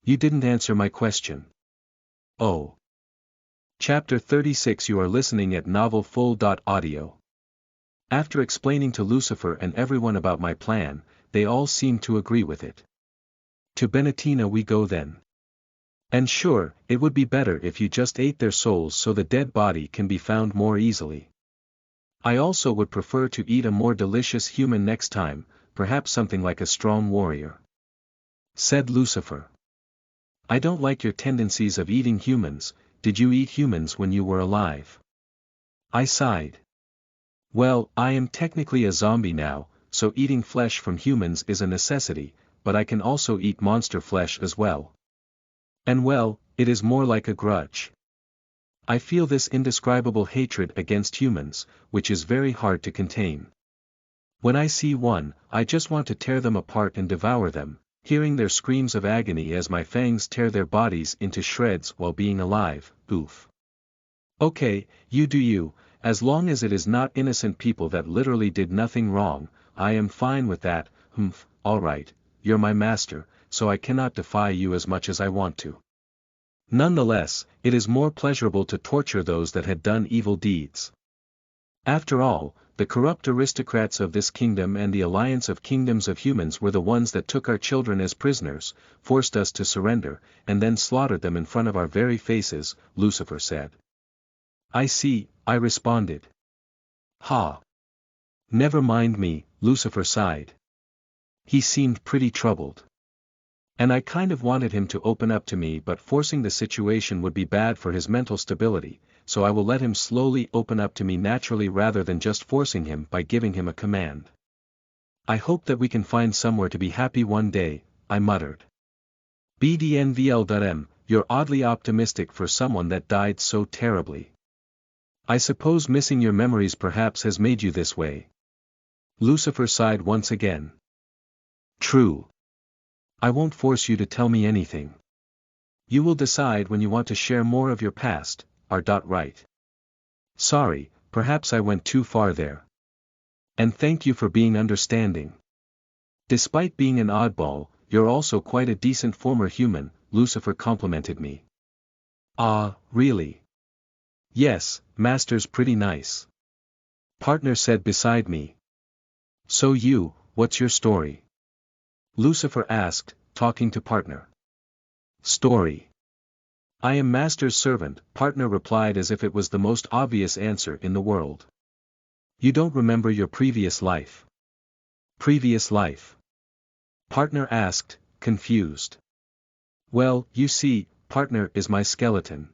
You didn't answer my question. Oh. Chapter 36. You are listening at novelfull.audio. After explaining to Lucifer and everyone about my plan, they all seemed to agree with it. To Benetina we go then. And sure, it would be better if you just ate their souls so the dead body can be found more easily. I also would prefer to eat a more delicious human next time, perhaps something like a strong warrior. Said Lucifer. I don't like your tendencies of eating humans. Did you eat humans when you were alive? I sighed. Well, I am technically a zombie now, so eating flesh from humans is a necessity, but I can also eat monster flesh as well. And well, it is more like a grudge. I feel this indescribable hatred against humans, which is very hard to contain. When I see one, I just want to tear them apart and devour them, hearing their screams of agony as my fangs tear their bodies into shreds while being alive. Oof. Okay, you do you, as long as it is not innocent people that literally did nothing wrong, I am fine with that. Alright, you're my master, so I cannot defy you as much as I want to. Nonetheless, it is more pleasurable to torture those that had done evil deeds. After all, the corrupt aristocrats of this kingdom and the alliance of kingdoms of humans were the ones that took our children as prisoners, forced us to surrender, and then slaughtered them in front of our very faces, Lucifer said. I see, I responded. Ha. Never mind me, Lucifer sighed. He seemed pretty troubled. And I kind of wanted him to open up to me, but forcing the situation would be bad for his mental stability, so I will let him slowly open up to me naturally rather than just forcing him by giving him a command. I hope that we can find somewhere to be happy one day, I muttered. BDNVL.M, you're oddly optimistic for someone that died so terribly. I suppose missing your memories perhaps has made you this way. Lucifer sighed once again. True. I won't force you to tell me anything. You will decide when you want to share more of your past, right? Sorry, perhaps I went too far there. And thank you for being understanding. Despite being an oddball, you're also quite a decent former human, Lucifer complimented me. Ah, really? Yes, Master's pretty nice. Partner said beside me. So you, what's your story? Lucifer asked, talking to Partner. Story. I am Master's servant, Partner replied as if it was the most obvious answer in the world. You don't remember your previous life? Previous life? Partner asked, confused. Well, you see, Partner is my skeleton.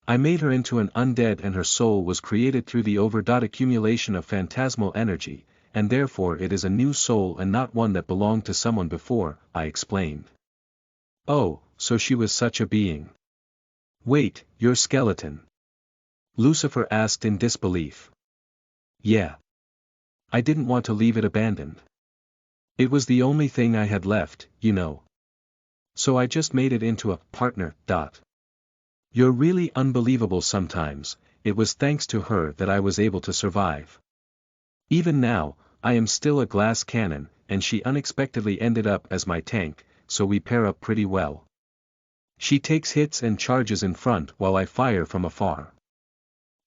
I made her into an undead and her soul was created through the accumulation of phantasmal energy, and therefore it is a new soul and not one that belonged to someone before, I explained. Oh, so she was such a being. Wait, your skeleton? Lucifer asked in disbelief. Yeah. I didn't want to leave it abandoned. It was the only thing I had left, you know. So I just made it into a partner. You're really unbelievable sometimes. It was thanks to her that I was able to survive. Even now, I am still a glass cannon, and she unexpectedly ended up as my tank, so we pair up pretty well. She takes hits and charges in front while I fire from afar.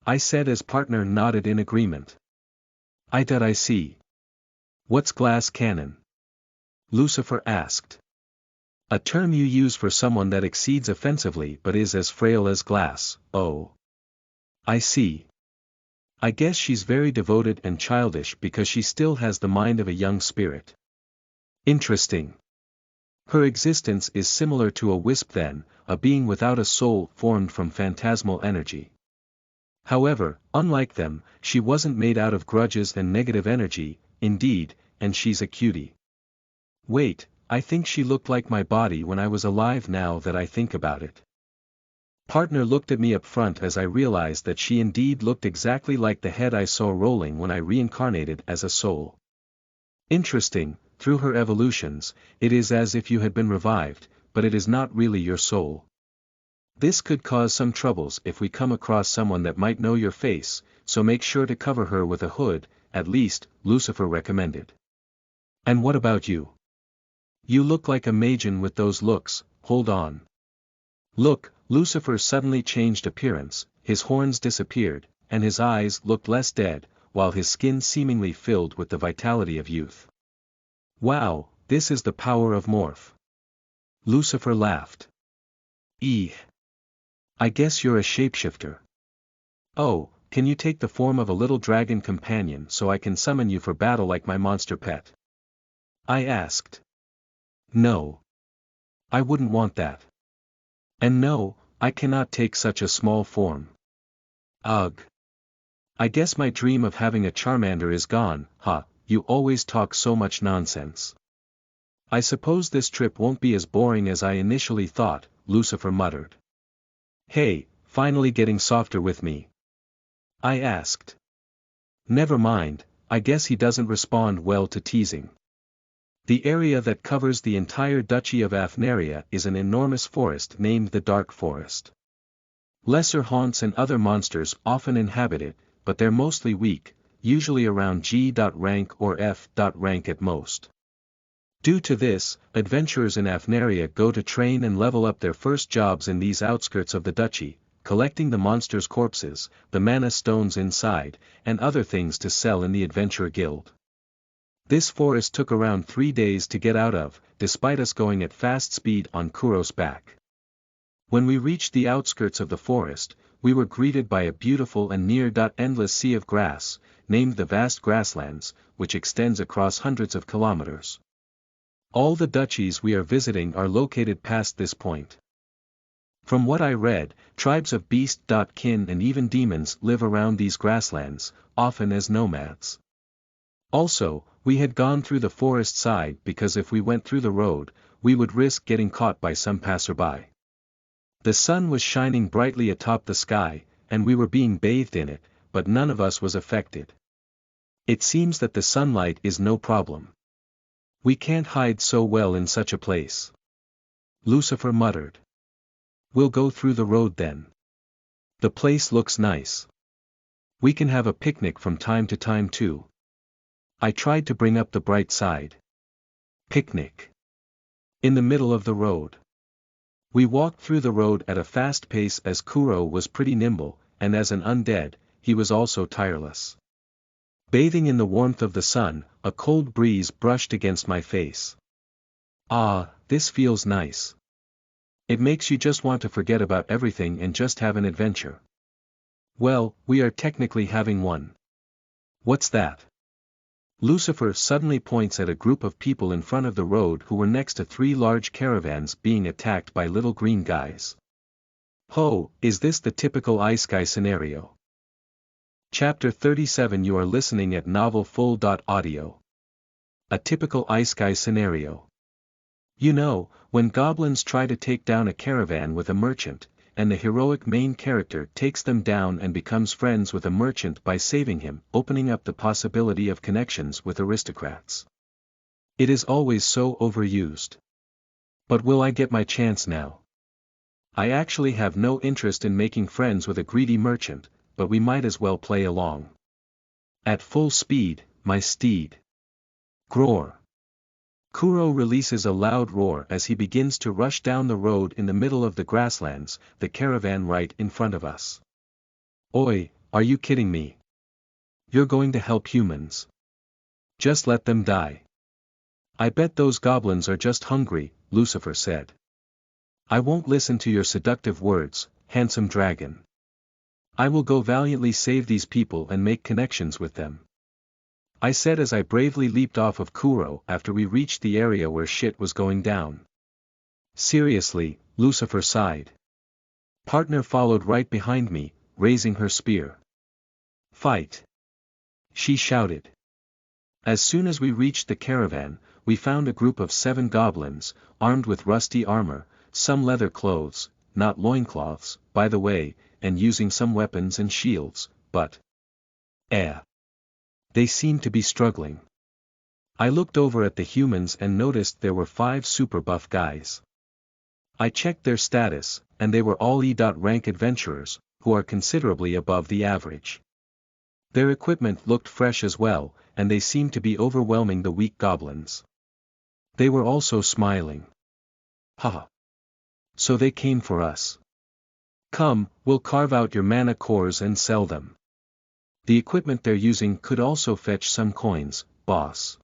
I said as partner nodded in agreement. I see. What's glass cannon? Lucifer asked. A term you use for someone that exceeds offensively but is as frail as glass. Oh. I see. I guess she's very devoted and childish because she still has the mind of a young spirit. Interesting. Her existence is similar to a wisp then, a being without a soul formed from phantasmal energy. However, unlike them, she wasn't made out of grudges and negative energy, indeed, and she's a cutie. Wait, I think she looked like my body when I was alive now that I think about it. Partner looked at me up front as I realized that she indeed looked exactly like the head I saw rolling when I reincarnated as a soul. Interesting, through her evolutions, it is as if you had been revived, but it is not really your soul. This could cause some troubles if we come across someone that might know your face, so make sure to cover her with a hood, at least, Lucifer recommended. And what about you? You look like a Magian with those looks, hold on. Look, Lucifer suddenly changed appearance, his horns disappeared, and his eyes looked less dead, while his skin seemingly filled with the vitality of youth. Wow, this is the power of morph. Lucifer laughed. I guess you're a shapeshifter. Oh, can you take the form of a little dragon companion so I can summon you for battle like my monster pet? I asked. No. I wouldn't want that. And no, I cannot take such a small form. Ugh. I guess my dream of having a Charmander is gone, huh, you always talk so much nonsense. I suppose this trip won't be as boring as I initially thought, Lucifer muttered. Hey, finally getting softer with me? I asked. Never mind, I guess he doesn't respond well to teasing. The area that covers the entire Duchy of Afnaria is an enormous forest named the Dark Forest. Lesser haunts and other monsters often inhabit it, but they're mostly weak, usually around G. rank or F. rank at most. Due to this, adventurers in Afnaria go to train and level up their first jobs in these outskirts of the duchy, collecting the monsters' corpses, the mana stones inside, and other things to sell in the Adventurer Guild. This forest took around 3 days to get out of, despite us going at fast speed on Kuro's back. When we reached the outskirts of the forest, we were greeted by a beautiful and near-endless sea of grass, named the Vast Grasslands, which extends across hundreds of kilometers. All the duchies we are visiting are located past this point. From what I read, tribes of beast-kin and even demons live around these grasslands, often as nomads. Also, we had gone through the forest side because if we went through the road, we would risk getting caught by some passerby. The sun was shining brightly atop the sky, and we were being bathed in it, but none of us was affected. It seems that the sunlight is no problem. We can't hide so well in such a place. Lucifer muttered. We'll go through the road then. The place looks nice. We can have a picnic from time to time too. I tried to bring up the bright side. Picnic. In the middle of the road. We walked through the road at a fast pace as Kuro was pretty nimble, and as an undead, he was also tireless. Bathing in the warmth of the sun, a cold breeze brushed against my face. Ah, this feels nice. It makes you just want to forget about everything and just have an adventure. Well, we are technically having one. What's that? Lucifer suddenly points at a group of people in front of the road who were next to 3 large caravans being attacked by little green guys. Ho, is this the typical Isekai scenario? Chapter 37. You are listening at novelfull.audio. A typical Isekai scenario. You know, when goblins try to take down a caravan with a merchant, and the heroic main character takes them down and becomes friends with a merchant by saving him, opening up the possibility of connections with aristocrats. It is always so overused. But will I get my chance now? I actually have no interest in making friends with a greedy merchant, but we might as well play along. At full speed, my steed. Groar. Kuro releases a loud roar as he begins to rush down the road in the middle of the grasslands, the caravan right in front of us. Oi, are you kidding me? You're going to help humans. Just let them die. I bet those goblins are just hungry, Lucifer said. I won't listen to your seductive words, handsome dragon. I will go valiantly save these people and make connections with them. I said as I bravely leaped off of Kuro after we reached the area where shit was going down. Seriously, Lucifer sighed. Partner followed right behind me, raising her spear. Fight! She shouted. As soon as we reached the caravan, we found a group of 7 goblins, armed with rusty armor, some leather clothes, not loincloths, by the way, and using some weapons and shields, but they seemed to be struggling. I looked over at the humans and noticed there were 5 super buff guys. I checked their status, and they were all E.rank adventurers, who are considerably above the average. Their equipment looked fresh as well, and they seemed to be overwhelming the weak goblins. They were also smiling. Haha. So they came for us. Come, we'll carve out your mana cores and sell them. The equipment they're using could also fetch some coins, boss.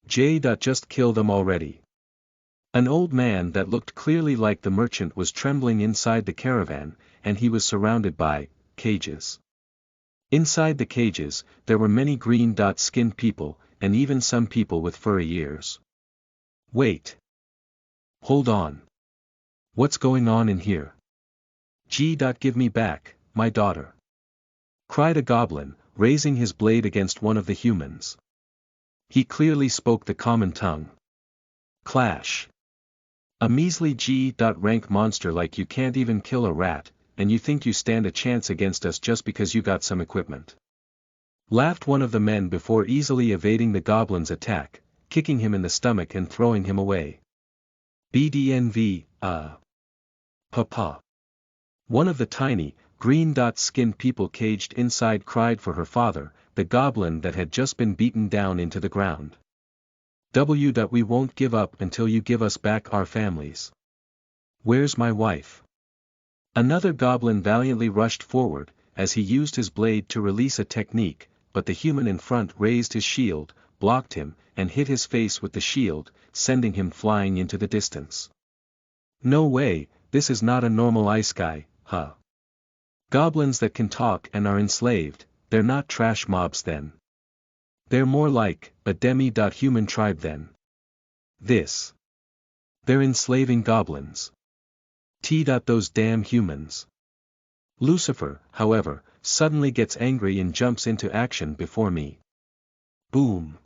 Just kill them already. An old man that looked clearly like the merchant was trembling inside the caravan, and he was surrounded by cages. Inside the cages, there were many green-skinned people, and even some people with furry ears. Wait. Hold on. What's going on in here? Give me back, my daughter. Cried a goblin, raising his blade against one of the humans. He clearly spoke the common tongue. Clash. A measly G.rank monster like you can't even kill a rat, and you think you stand a chance against us just because you got some equipment. Laughed one of the men before easily evading the goblin's attack, kicking him in the stomach and throwing him away. BDNV, Papa. One of the tiny, green-skinned people caged inside cried for her father, the goblin that had just been beaten down into the ground. We won't give up until you give us back our families. Where's my wife? Another goblin valiantly rushed forward, as he used his blade to release a technique, but the human in front raised his shield, blocked him, and hit his face with the shield, sending him flying into the distance. No way, this is not a normal ice guy, huh? Goblins that can talk and are enslaved, they're not trash mobs then. They're more like a demi-human tribe then. They're enslaving goblins. Those damn humans. Lucifer, however, suddenly gets angry and jumps into action before me. Boom.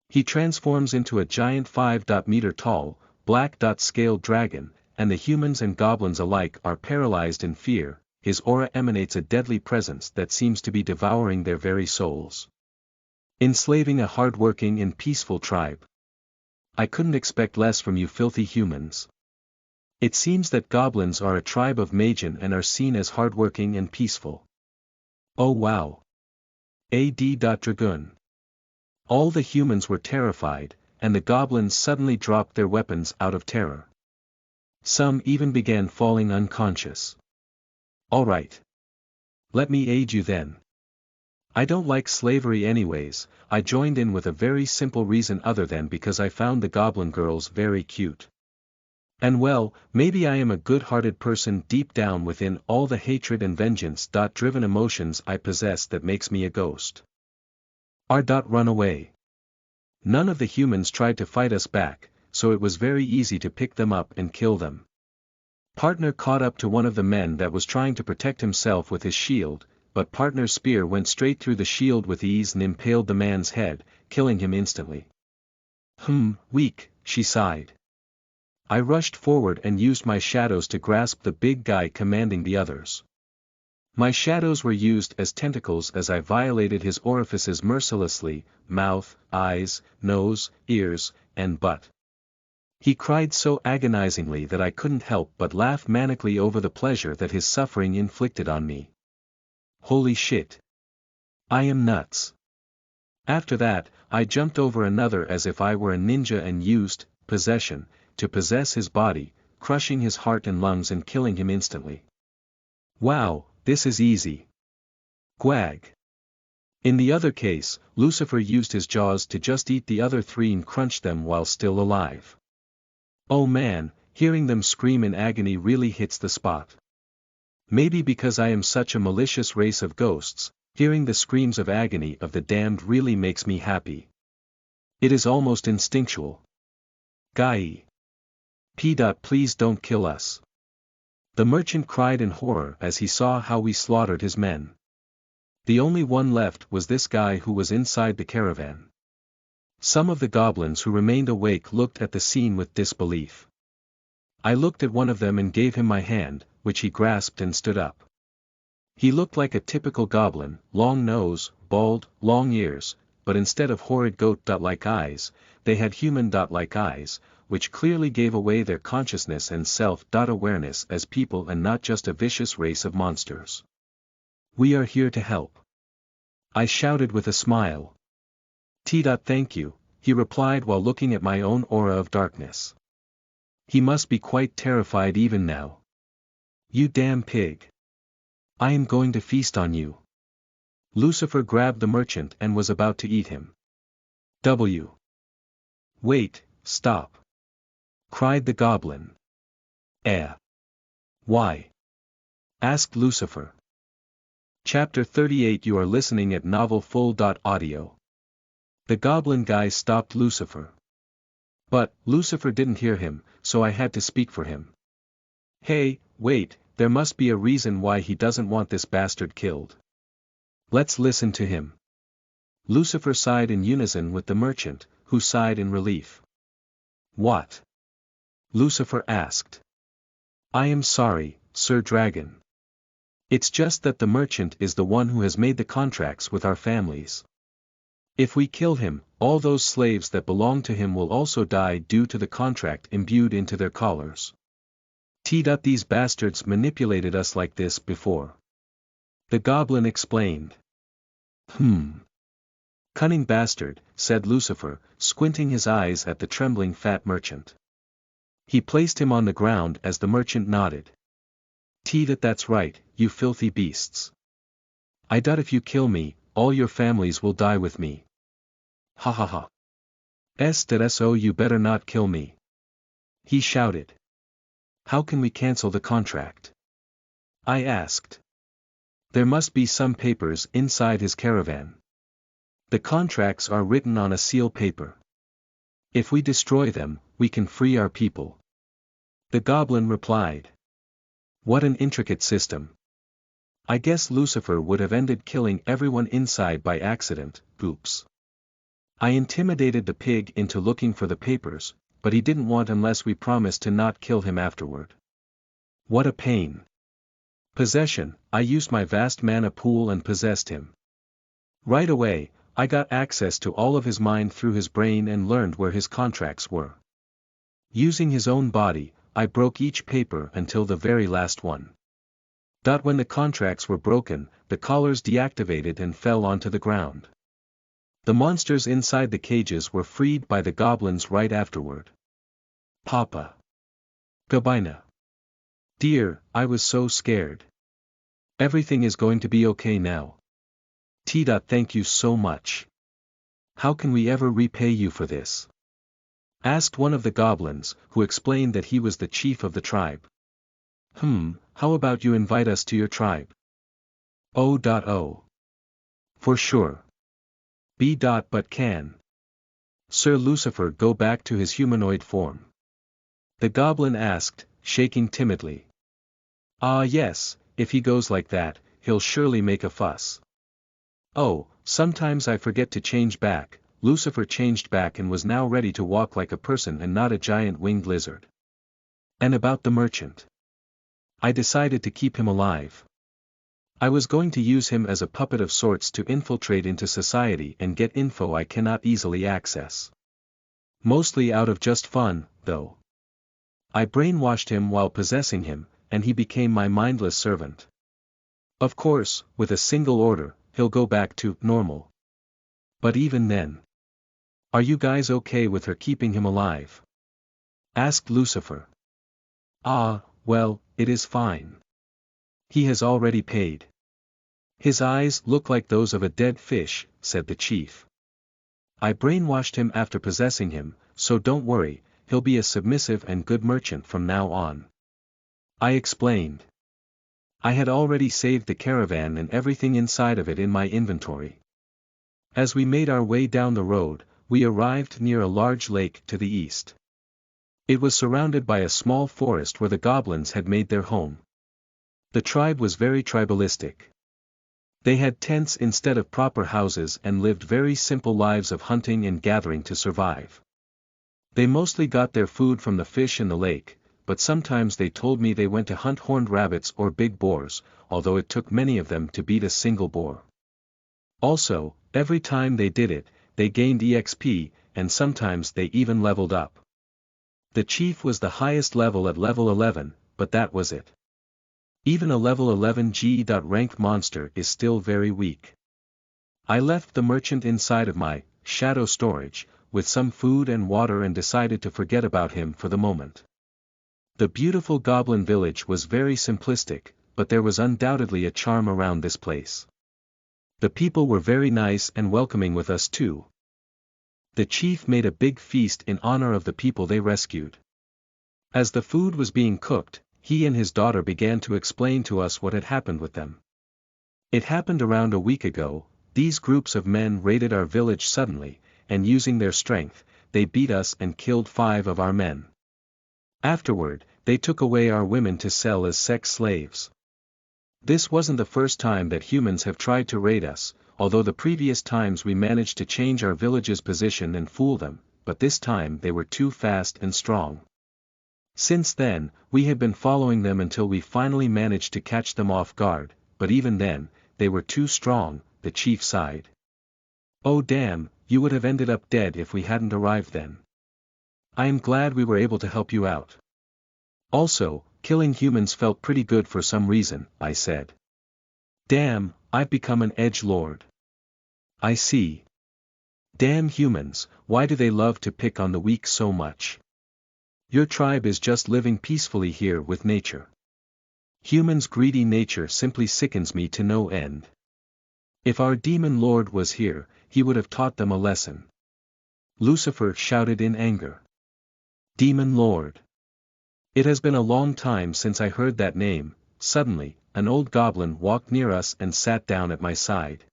He transforms into a giant 5-meter tall, black-scaled dragon, and the humans and goblins alike are paralyzed in fear. His aura emanates a deadly presence that seems to be devouring their very souls. Enslaving a hard-working and peaceful tribe. I couldn't expect less from you filthy humans. It seems that goblins are a tribe of Magian and are seen as hardworking and peaceful. Oh wow. Dragoon. All the humans were terrified, and the goblins suddenly dropped their weapons out of terror. Some even began falling unconscious. Alright. Let me aid you then. I don't like slavery anyways. I joined in with a very simple reason other than because I found the goblin girls very cute. And well, maybe I am a good-hearted person deep down within all the hatred and vengeance-driven emotions I possess that makes me a ghost. Run away. None of the humans tried to fight us back, so it was very easy to pick them up and kill them. Partner caught up to one of the men that was trying to protect himself with his shield, but Partner's spear went straight through the shield with ease and impaled the man's head, killing him instantly. Weak, she sighed. I rushed forward and used my shadows to grasp the big guy commanding the others. My shadows were used as tentacles as I violated his orifices mercilessly, mouth, eyes, nose, ears, and butt. He cried so agonizingly that I couldn't help but laugh manically over the pleasure that his suffering inflicted on me. Holy shit. I am nuts. After that, I jumped over another as if I were a ninja and used possession to possess his body, crushing his heart and lungs and killing him instantly. Wow, this is easy. Gwag. In the other case, Lucifer used his jaws to just eat the other three and crunch them while still alive. Oh man, hearing them scream in agony really hits the spot. Maybe because I am such a malicious race of ghosts, hearing the screams of agony of the damned really makes me happy. It is almost instinctual. Guy. Please don't kill us. The merchant cried in horror as he saw how we slaughtered his men. The only one left was this guy who was inside the caravan. Some of the goblins who remained awake looked at the scene with disbelief. I looked at one of them and gave him my hand, which he grasped and stood up. He looked like a typical goblin, long nose, bald, long ears, but instead of horrid goat-like eyes, they had human-like eyes, which clearly gave away their consciousness and self-awareness as people and not just a vicious race of monsters. We are here to help. I shouted with a smile. Thank you, he replied while looking at my own aura of darkness. He must be quite terrified even now. You damn pig. I am going to feast on you. Lucifer grabbed the merchant and was about to eat him. Wait, stop. Cried the goblin. Why? Asked Lucifer. Chapter 38. You are listening at novelfull.audio. The goblin guy stopped Lucifer. But, Lucifer didn't hear him, so I had to speak for him. Hey, wait, there must be a reason why he doesn't want this bastard killed. Let's listen to him. Lucifer sighed in unison with the merchant, who sighed in relief. What? Lucifer asked. I am sorry, Sir Dragon. It's just that the merchant is the one who has made the contracts with our families. If we kill him, all those slaves that belong to him will also die due to the contract imbued into their collars. These bastards manipulated us like this before. The goblin explained. Cunning bastard, said Lucifer, squinting his eyes at the trembling fat merchant. He placed him on the ground as the merchant nodded. That's right, you filthy beasts. If you kill me, all your families will die with me. Ha ha ha. So you better not kill me. He shouted. How can we cancel the contract? I asked. There must be some papers inside his caravan. The contracts are written on a seal paper. If we destroy them, we can free our people. The goblin replied. What an intricate system. I guess Lucifer would have ended killing everyone inside by accident. Oops. I intimidated the pig into looking for the papers, but he didn't want unless we promised to not kill him afterward. What a pain. Possession, I used my vast mana pool and possessed him. Right away, I got access to all of his mind through his brain and learned where his contracts were. Using his own body, I broke each paper until the very last one. When the contracts were broken, the collars deactivated and fell onto the ground. The monsters inside the cages were freed by the goblins right afterward. Papa. Gabina. Dear, I was so scared. Everything is going to be okay now. Thank you so much. How can we ever repay you for this? Asked one of the goblins, who explained that he was the chief of the tribe. How about you invite us to your tribe? Oh. For sure. But can Sir Lucifer go back to his humanoid form? The goblin asked, shaking timidly. Yes, if he goes like that, he'll surely make a fuss. Oh, sometimes I forget to change back. Lucifer changed back and was now ready to walk like a person and not a giant winged lizard. And about the merchant. I decided to keep him alive. I was going to use him as a puppet of sorts to infiltrate into society and get info I cannot easily access. Mostly out of just fun, though. I brainwashed him while possessing him, and he became my mindless servant. Of course, with a single order, he'll go back to normal. But even then. Are you guys okay with her keeping him alive? Asked Lucifer. Ah, well, it is fine. He has already paid. His eyes look like those of a dead fish, said the chief. I brainwashed him after possessing him, so don't worry, he'll be a submissive and good merchant from now on. I explained. I had already saved the caravan and everything inside of it in my inventory. As we made our way down the road, we arrived near a large lake to the east. It was surrounded by a small forest where the goblins had made their home. The tribe was very tribalistic. They had tents instead of proper houses and lived very simple lives of hunting and gathering to survive. They mostly got their food from the fish in the lake, but sometimes they told me they went to hunt horned rabbits or big boars, although it took many of them to beat a single boar. Also, every time they did it, they gained EXP, and sometimes they even leveled up. The chief was the highest level at level 11, but that was it. Even a level 11 GE. Ranked monster is still very weak. I left the merchant inside of my shadow storage, with some food and water and decided to forget about him for the moment. The beautiful goblin village was very simplistic, but there was undoubtedly a charm around this place. The people were very nice and welcoming with us too. The chief made a big feast in honor of the people they rescued. As the food was being cooked, he and his daughter began to explain to us what had happened with them. It happened around a week ago. These groups of men raided our village suddenly, and using their strength, they beat us and killed 5 of our men. Afterward, they took away our women to sell as sex slaves. This wasn't the first time that humans have tried to raid us, although the previous times we managed to change our village's position and fool them, but this time they were too fast and strong. Since then, we had been following them until we finally managed to catch them off guard, but even then, they were too strong, the chief sighed. Oh damn, you would have ended up dead if we hadn't arrived then. I am glad we were able to help you out. Also, killing humans felt pretty good for some reason, I said. Damn, I've become an edgelord. I see. Damn humans, why do they love to pick on the weak so much? Your tribe is just living peacefully here with nature. Humans' greedy nature simply sickens me to no end. If our demon lord was here, he would have taught them a lesson. Lucifer shouted in anger. Demon lord. It has been a long time since I heard that name. Suddenly, an old goblin walked near us and sat down at my side.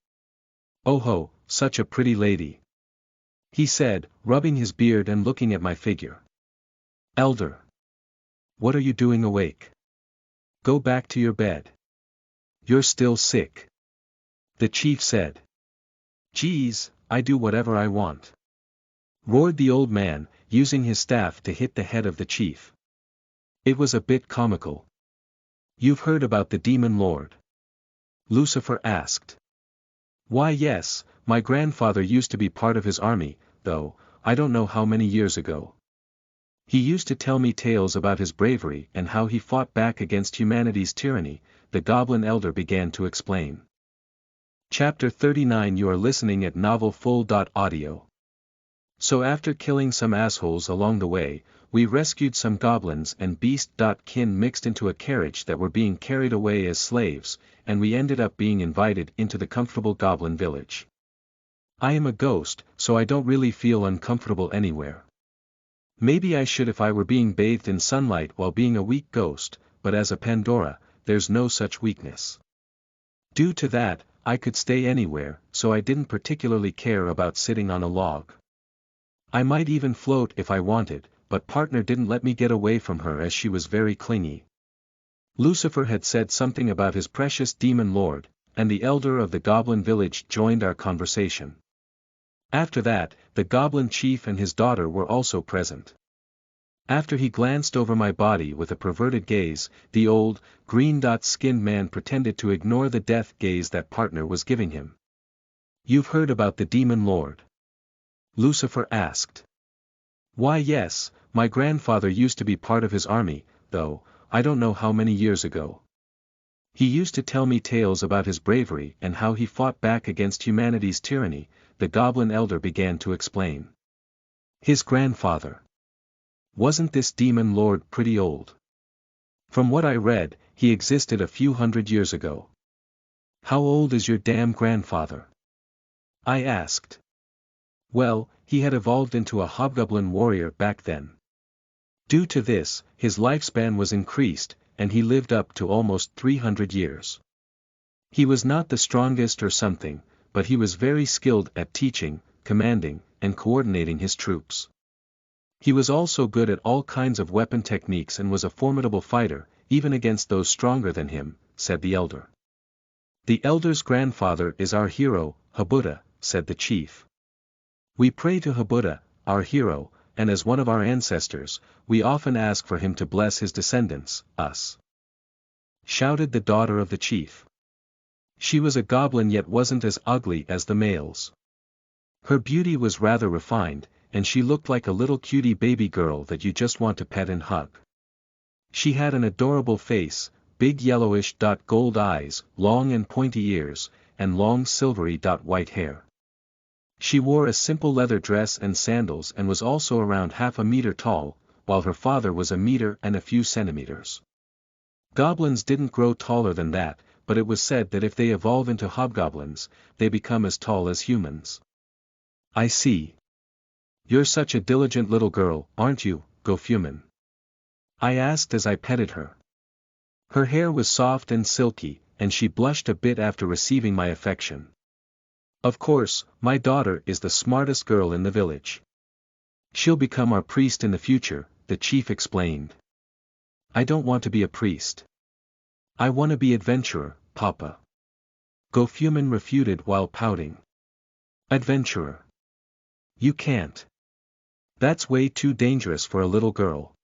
Oh ho, such a pretty lady. He said, rubbing his beard and looking at my figure. Elder. What are you doing awake? Go back to your bed. You're still sick. The chief said. Geez, I do whatever I want. Roared the old man, using his staff to hit the head of the chief. It was a bit comical. You've heard about the demon lord? Lucifer asked. Why yes, my grandfather used to be part of his army, though, I don't know how many years ago. He used to tell me tales about his bravery and how he fought back against humanity's tyranny, the goblin elder began to explain. Chapter 39. You are listening at novelfull.audio. So after killing some assholes along the way, we rescued some goblins and beast.kin mixed into a carriage that were being carried away as slaves, and we ended up being invited into the comfortable goblin village. I am a ghost, so I don't really feel uncomfortable anywhere. Maybe I should if I were being bathed in sunlight while being a weak ghost, but as a Pandora, there's no such weakness. Due to that, I could stay anywhere, so I didn't particularly care about sitting on a log. I might even float if I wanted, but partner didn't let me get away from her as she was very clingy. Lucifer had said something about his precious demon lord, and the elder of the goblin village joined our conversation. After that, the goblin chief and his daughter were also present. After he glanced over my body with a perverted gaze, the old, green-skinned man pretended to ignore the death gaze that partner was giving him. You've heard about the demon lord? Lucifer asked. Why yes, my grandfather used to be part of his army, though, I don't know how many years ago. He used to tell me tales about his bravery and how he fought back against humanity's tyranny, the goblin elder began to explain. His grandfather. Wasn't this demon lord pretty old? From what I read, he existed a few hundred years ago. How old is your damn grandfather? I asked. Well, he had evolved into a hobgoblin warrior back then. Due to this, his lifespan was increased, and he lived up to almost 300 years. He was not the strongest or something, but he was very skilled at teaching, commanding, and coordinating his troops. He was also good at all kinds of weapon techniques and was a formidable fighter, even against those stronger than him, said the elder. The elder's grandfather is our hero, Habuda, said the chief. We pray to Habuda, our hero, and as one of our ancestors, we often ask for him to bless his descendants, us. Shouted the daughter of the chief. She was a goblin yet wasn't as ugly as the males. Her beauty was rather refined, and she looked like a little cutie baby girl that you just want to pet and hug. She had an adorable face, big yellowish gold eyes, long and pointy ears, and long silvery white hair. She wore a simple leather dress and sandals and was also around half a meter tall, while her father was a meter and a few centimeters. Goblins didn't grow taller than that, but it was said that if they evolve into hobgoblins, they become as tall as humans. I see. You're such a diligent little girl, aren't you, Gofuman? I asked as I petted her. Her hair was soft and silky, and she blushed a bit after receiving my affection. Of course, my daughter is the smartest girl in the village. She'll become our priest in the future, the chief explained. I don't want to be a priest. I want to be adventurer, Papa. Gofuman refuted while pouting. Adventurer. You can't. That's way too dangerous for a little girl.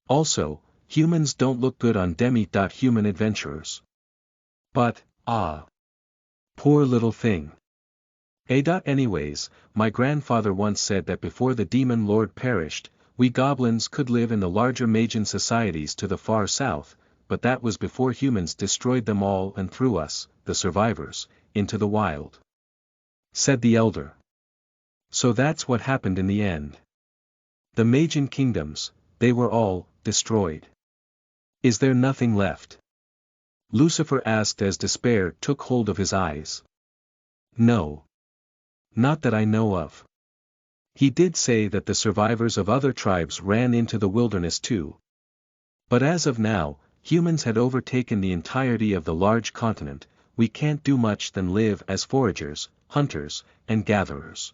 Also, humans don't look good on demi-human adventurers. But, poor little thing. Anyways, my grandfather once said that before the demon lord perished, we goblins could live in the larger Magian societies to the far south, but that was before humans destroyed them all and threw us, the survivors, into the wild. Said the elder. So that's what happened in the end. The Magian kingdoms, they were all destroyed. Is there nothing left? Lucifer asked as despair took hold of his eyes. No. Not that I know of. He did say that the survivors of other tribes ran into the wilderness too. But as of now, humans had overtaken the entirety of the large continent. We can't do much than live as foragers, hunters, and gatherers.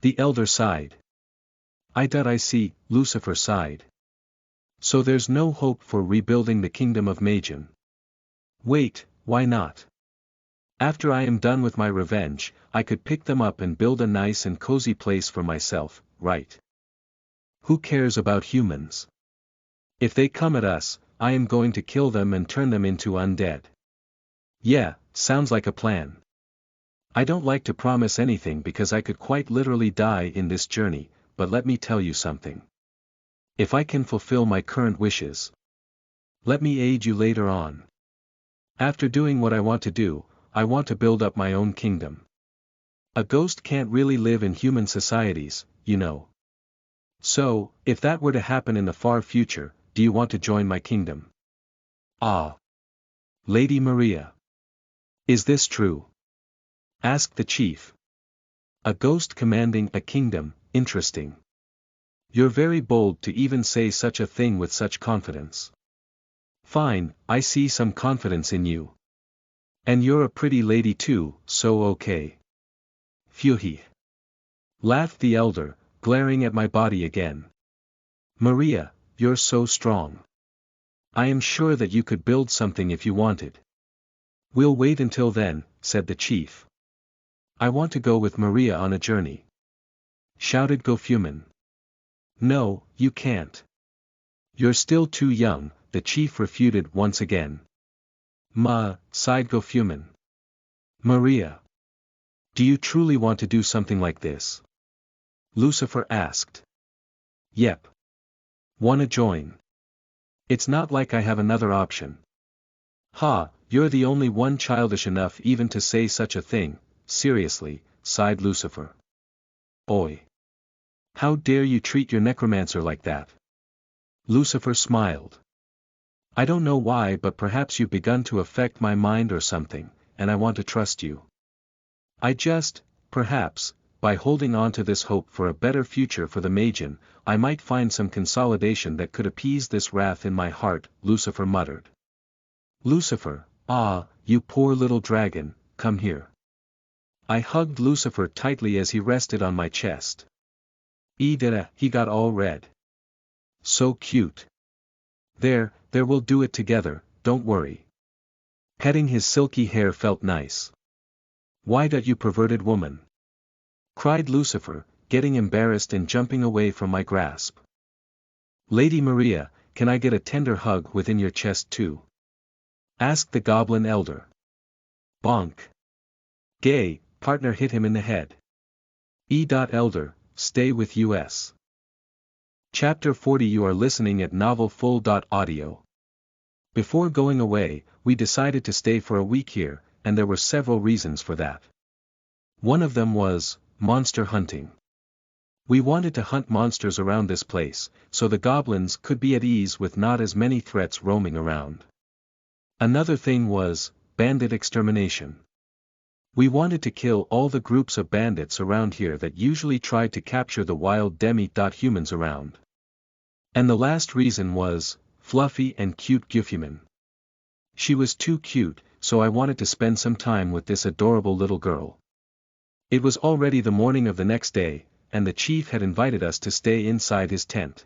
The elder sighed. I see, Lucifer sighed. So there's no hope for rebuilding the kingdom of Magian. Wait, why not? After I am done with my revenge, I could pick them up and build a nice and cozy place for myself, right? Who cares about humans? If they come at us, I am going to kill them and turn them into undead. Yeah, sounds like a plan. I don't like to promise anything because I could quite literally die in this journey, but let me tell you something. If I can fulfill my current wishes, let me aid you later on. After doing what I want to do, I want to build up my own kingdom. A ghost can't really live in human societies, you know. So, if that were to happen in the far future, do you want to join my kingdom? Ah. Lady Maria. Is this true? Asked the chief. A ghost commanding a kingdom, interesting. You're very bold to even say such a thing with such confidence. Fine, I see some confidence in you. And you're a pretty lady too, so okay. Phew. Laughed the elder, glaring at my body again. Maria, you're so strong. I am sure that you could build something if you wanted. We'll wait until then, said the chief. I want to go with Maria on a journey. Shouted Gofuman. No, you can't. You're still too young, the chief refuted once again. Sighed Gofuman. Maria. Do you truly want to do something like this? Lucifer asked. Yep. Wanna join? It's not like I have another option. You're the only one childish enough even to say such a thing. Seriously, sighed Lucifer. Oi! How dare you treat your necromancer like that? Lucifer smiled. I don't know why, but perhaps you've begun to affect my mind or something, and I want to trust you. Perhaps, by holding on to this hope for a better future for the Magian, I might find some consolidation that could appease this wrath in my heart, Lucifer muttered. Lucifer, ah, you poor little dragon, come here. I hugged Lucifer tightly as he rested on my chest. He got all red. So cute. There, we'll do it together, don't worry. Petting his silky hair felt nice. Why that you perverted woman? Cried Lucifer, getting embarrassed and jumping away from my grasp. Lady Maria, can I get a tender hug within your chest too? Asked the goblin elder. Bonk. Gay, partner hit him in the head. Elder, stay with us. Chapter 40. You are listening at novelfull.audio. Before going away, we decided to stay for a week here, and there were several reasons for that. One of them was monster hunting. We wanted to hunt monsters around this place, so the goblins could be at ease with not as many threats roaming around. Another thing was bandit extermination. We wanted to kill all the groups of bandits around here that usually tried to capture the wild demi-humans around. And the last reason was fluffy and cute Gufuman. She was too cute, so I wanted to spend some time with this adorable little girl. It was already the morning of the next day, and the chief had invited us to stay inside his tent.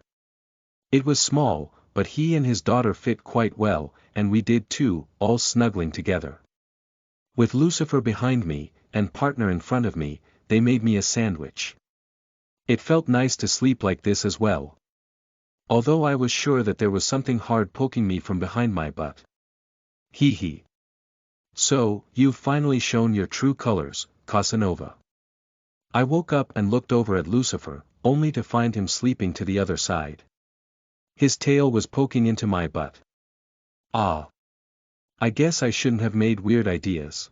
It was small, but he and his daughter fit quite well, and we did too, all snuggling together. With Lucifer behind me, and partner in front of me, they made me a sandwich. It felt nice to sleep like this as well. Although I was sure that there was something hard poking me from behind my butt. Hee hee. So, you've finally shown your true colors, Casanova. I woke up and looked over at Lucifer, only to find him sleeping to the other side. His tail was poking into my butt. Ah. I guess I shouldn't have made weird ideas.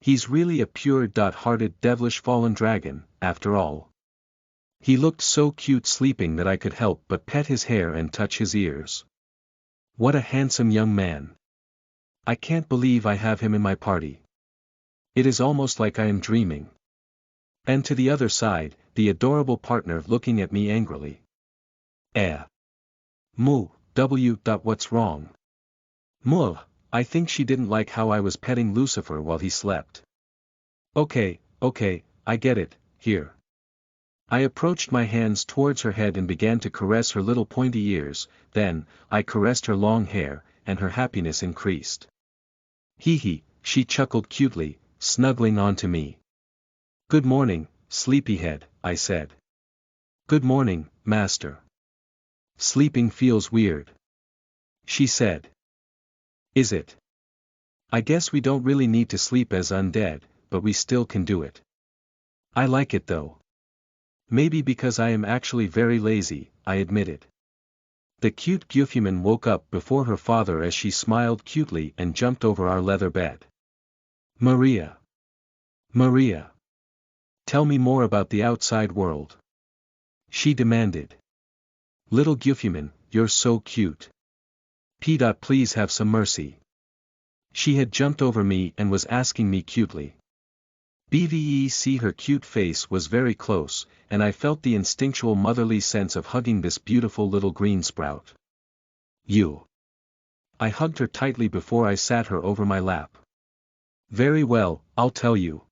He's really a pure-hearted devilish fallen dragon, after all. He looked so cute sleeping that I could help but pet his hair and touch his ears. What a handsome young man. I can't believe I have him in my party. It is almost like I am dreaming. And to the other side, the adorable partner looking at me angrily. Moo, what's wrong? Moo, I think she didn't like how I was petting Lucifer while he slept. Okay, I get it, here. I approached my hands towards her head and began to caress her little pointy ears, then, I caressed her long hair, and her happiness increased. Hee hee, she chuckled cutely, snuggling onto me. Good morning, sleepyhead, I said. Good morning, master. Sleeping feels weird. She said. Is it? I guess we don't really need to sleep as undead, but we still can do it. I like it though. Maybe because I am actually very lazy, I admitted. The cute Gufuman woke up before her father as she smiled cutely and jumped over our leather bed. Maria. Tell me more about the outside world. She demanded. Little Gufuman, you're so cute. Please have some mercy. She had jumped over me and was asking me cutely. Her cute face was very close, and I felt the instinctual motherly sense of hugging this beautiful little green sprout. You. I hugged her tightly before I sat her over my lap. Very well, I'll tell you.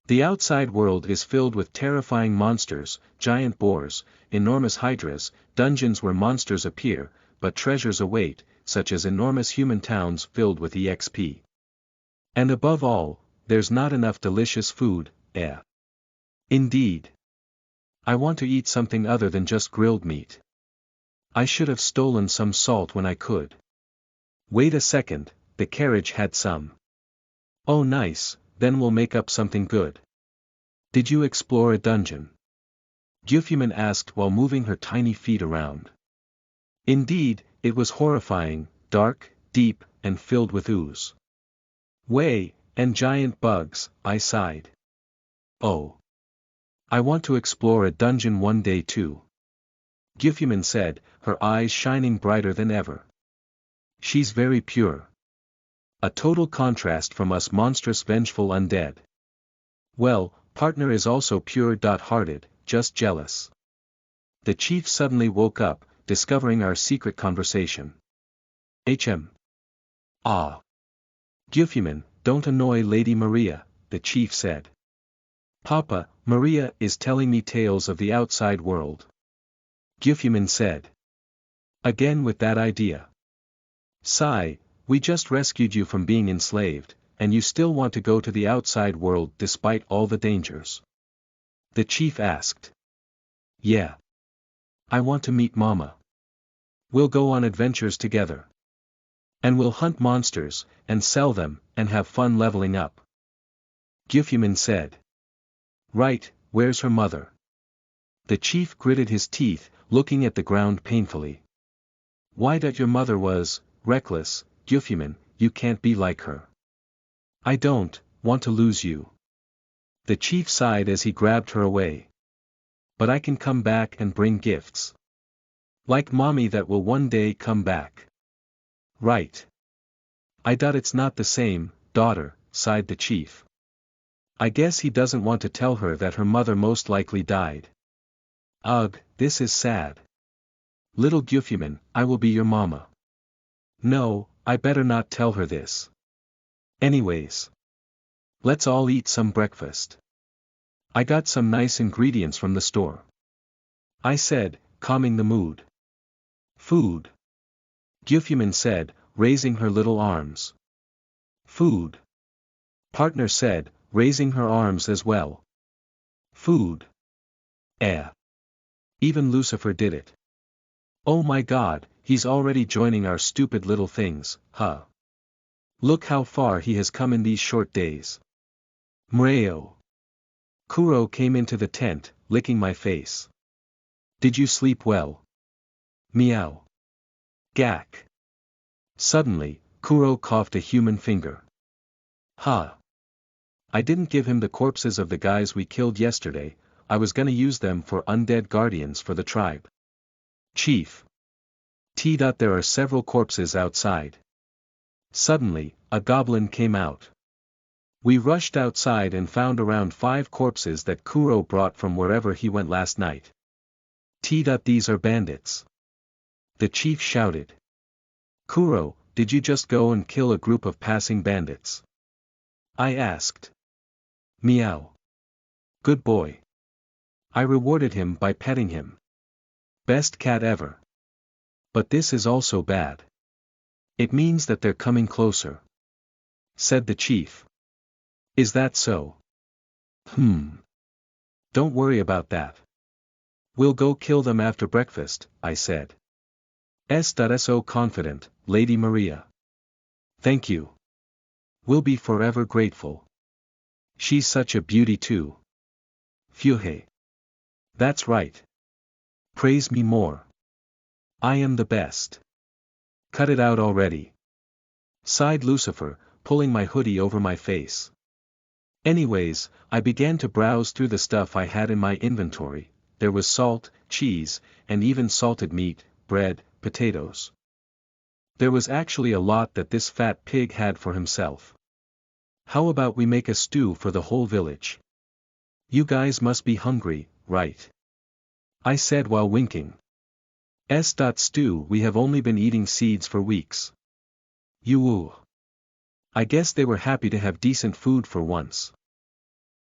The outside world is filled with terrifying monsters, giant boars, enormous hydras, dungeons where monsters appear, but treasures await, such as enormous human towns filled with EXP. And above all, there's not enough delicious food, Indeed. I want to eat something other than just grilled meat. I should have stolen some salt when I could. Wait a second, the carriage had some. Oh nice, then we'll make up something good. Did you explore a dungeon? Gufuman asked while moving her tiny feet around. Indeed, it was horrifying, dark, deep, and filled with ooze. Way, and giant bugs, I sighed. Oh. I want to explore a dungeon one day too. Gyufuman said, her eyes shining brighter than ever. She's very pure. A total contrast from us monstrous vengeful undead. Well, partner is also pure-hearted, just jealous. The chief suddenly woke up, discovering our secret conversation. Ah. Gyufuman, don't annoy Lady Maria, the chief said. Papa, Maria is telling me tales of the outside world. Gyufuman said. Again with that idea. Sigh, we just rescued you from being enslaved, and you still want to go to the outside world despite all the dangers? The chief asked. Yeah. I want to meet Mama. We'll go on adventures together. And we'll hunt monsters, and sell them, and have fun leveling up. Gyufuman said. Right, where's her mother? The chief gritted his teeth, looking at the ground painfully. Why that your mother was, reckless, Gyufuman, you can't be like her. I don't want to lose you. The chief sighed as he grabbed her away. But I can come back and bring gifts. Like mommy that will one day come back. Right. I doubt it's not the same, daughter, sighed the chief. I guess he doesn't want to tell her that her mother most likely died. Ugh, this is sad. Little Gyufuman, I will be your mama. No, I better not tell her this. Anyways. Let's all eat some breakfast. I got some nice ingredients from the store. I said, calming the mood. Food. Gyufuman said, raising her little arms. Food. Partner said, raising her arms as well. Food. Even Lucifer did it. Oh my god, he's already joining our stupid little things, huh? Look how far he has come in these short days. Mreo. Kuro came into the tent, licking my face. Did you sleep well? Meow. Gak. Suddenly, Kuro coughed a human finger. Ha. I didn't give him the corpses of the guys we killed yesterday, I was gonna use them for undead guardians for the tribe. Chief. There are several corpses outside. Suddenly, a goblin came out. We rushed outside and found around 5 corpses that Kuro brought from wherever he went last night. These are bandits. The chief shouted. Kuro, did you just go and kill a group of passing bandits? I asked. Meow. Good boy. I rewarded him by petting him. Best cat ever. But this is also bad. It means that they're coming closer. Said the chief. Is that so? Don't worry about that. We'll go kill them after breakfast, I said. So confident, Lady Maria. Thank you. We'll be forever grateful. She's such a beauty too. Phew. That's right. Praise me more. I am the best. Cut it out already. Sighed Lucifer, pulling my hoodie over my face. Anyways, I began to browse through the stuff I had in my inventory. There was salt, cheese, and even salted meat, bread, potatoes. There was actually a lot that this fat pig had for himself. How about we make a stew for the whole village? You guys must be hungry, right? I said while winking. Stew, we have only been eating seeds for weeks. I guess they were happy to have decent food for once.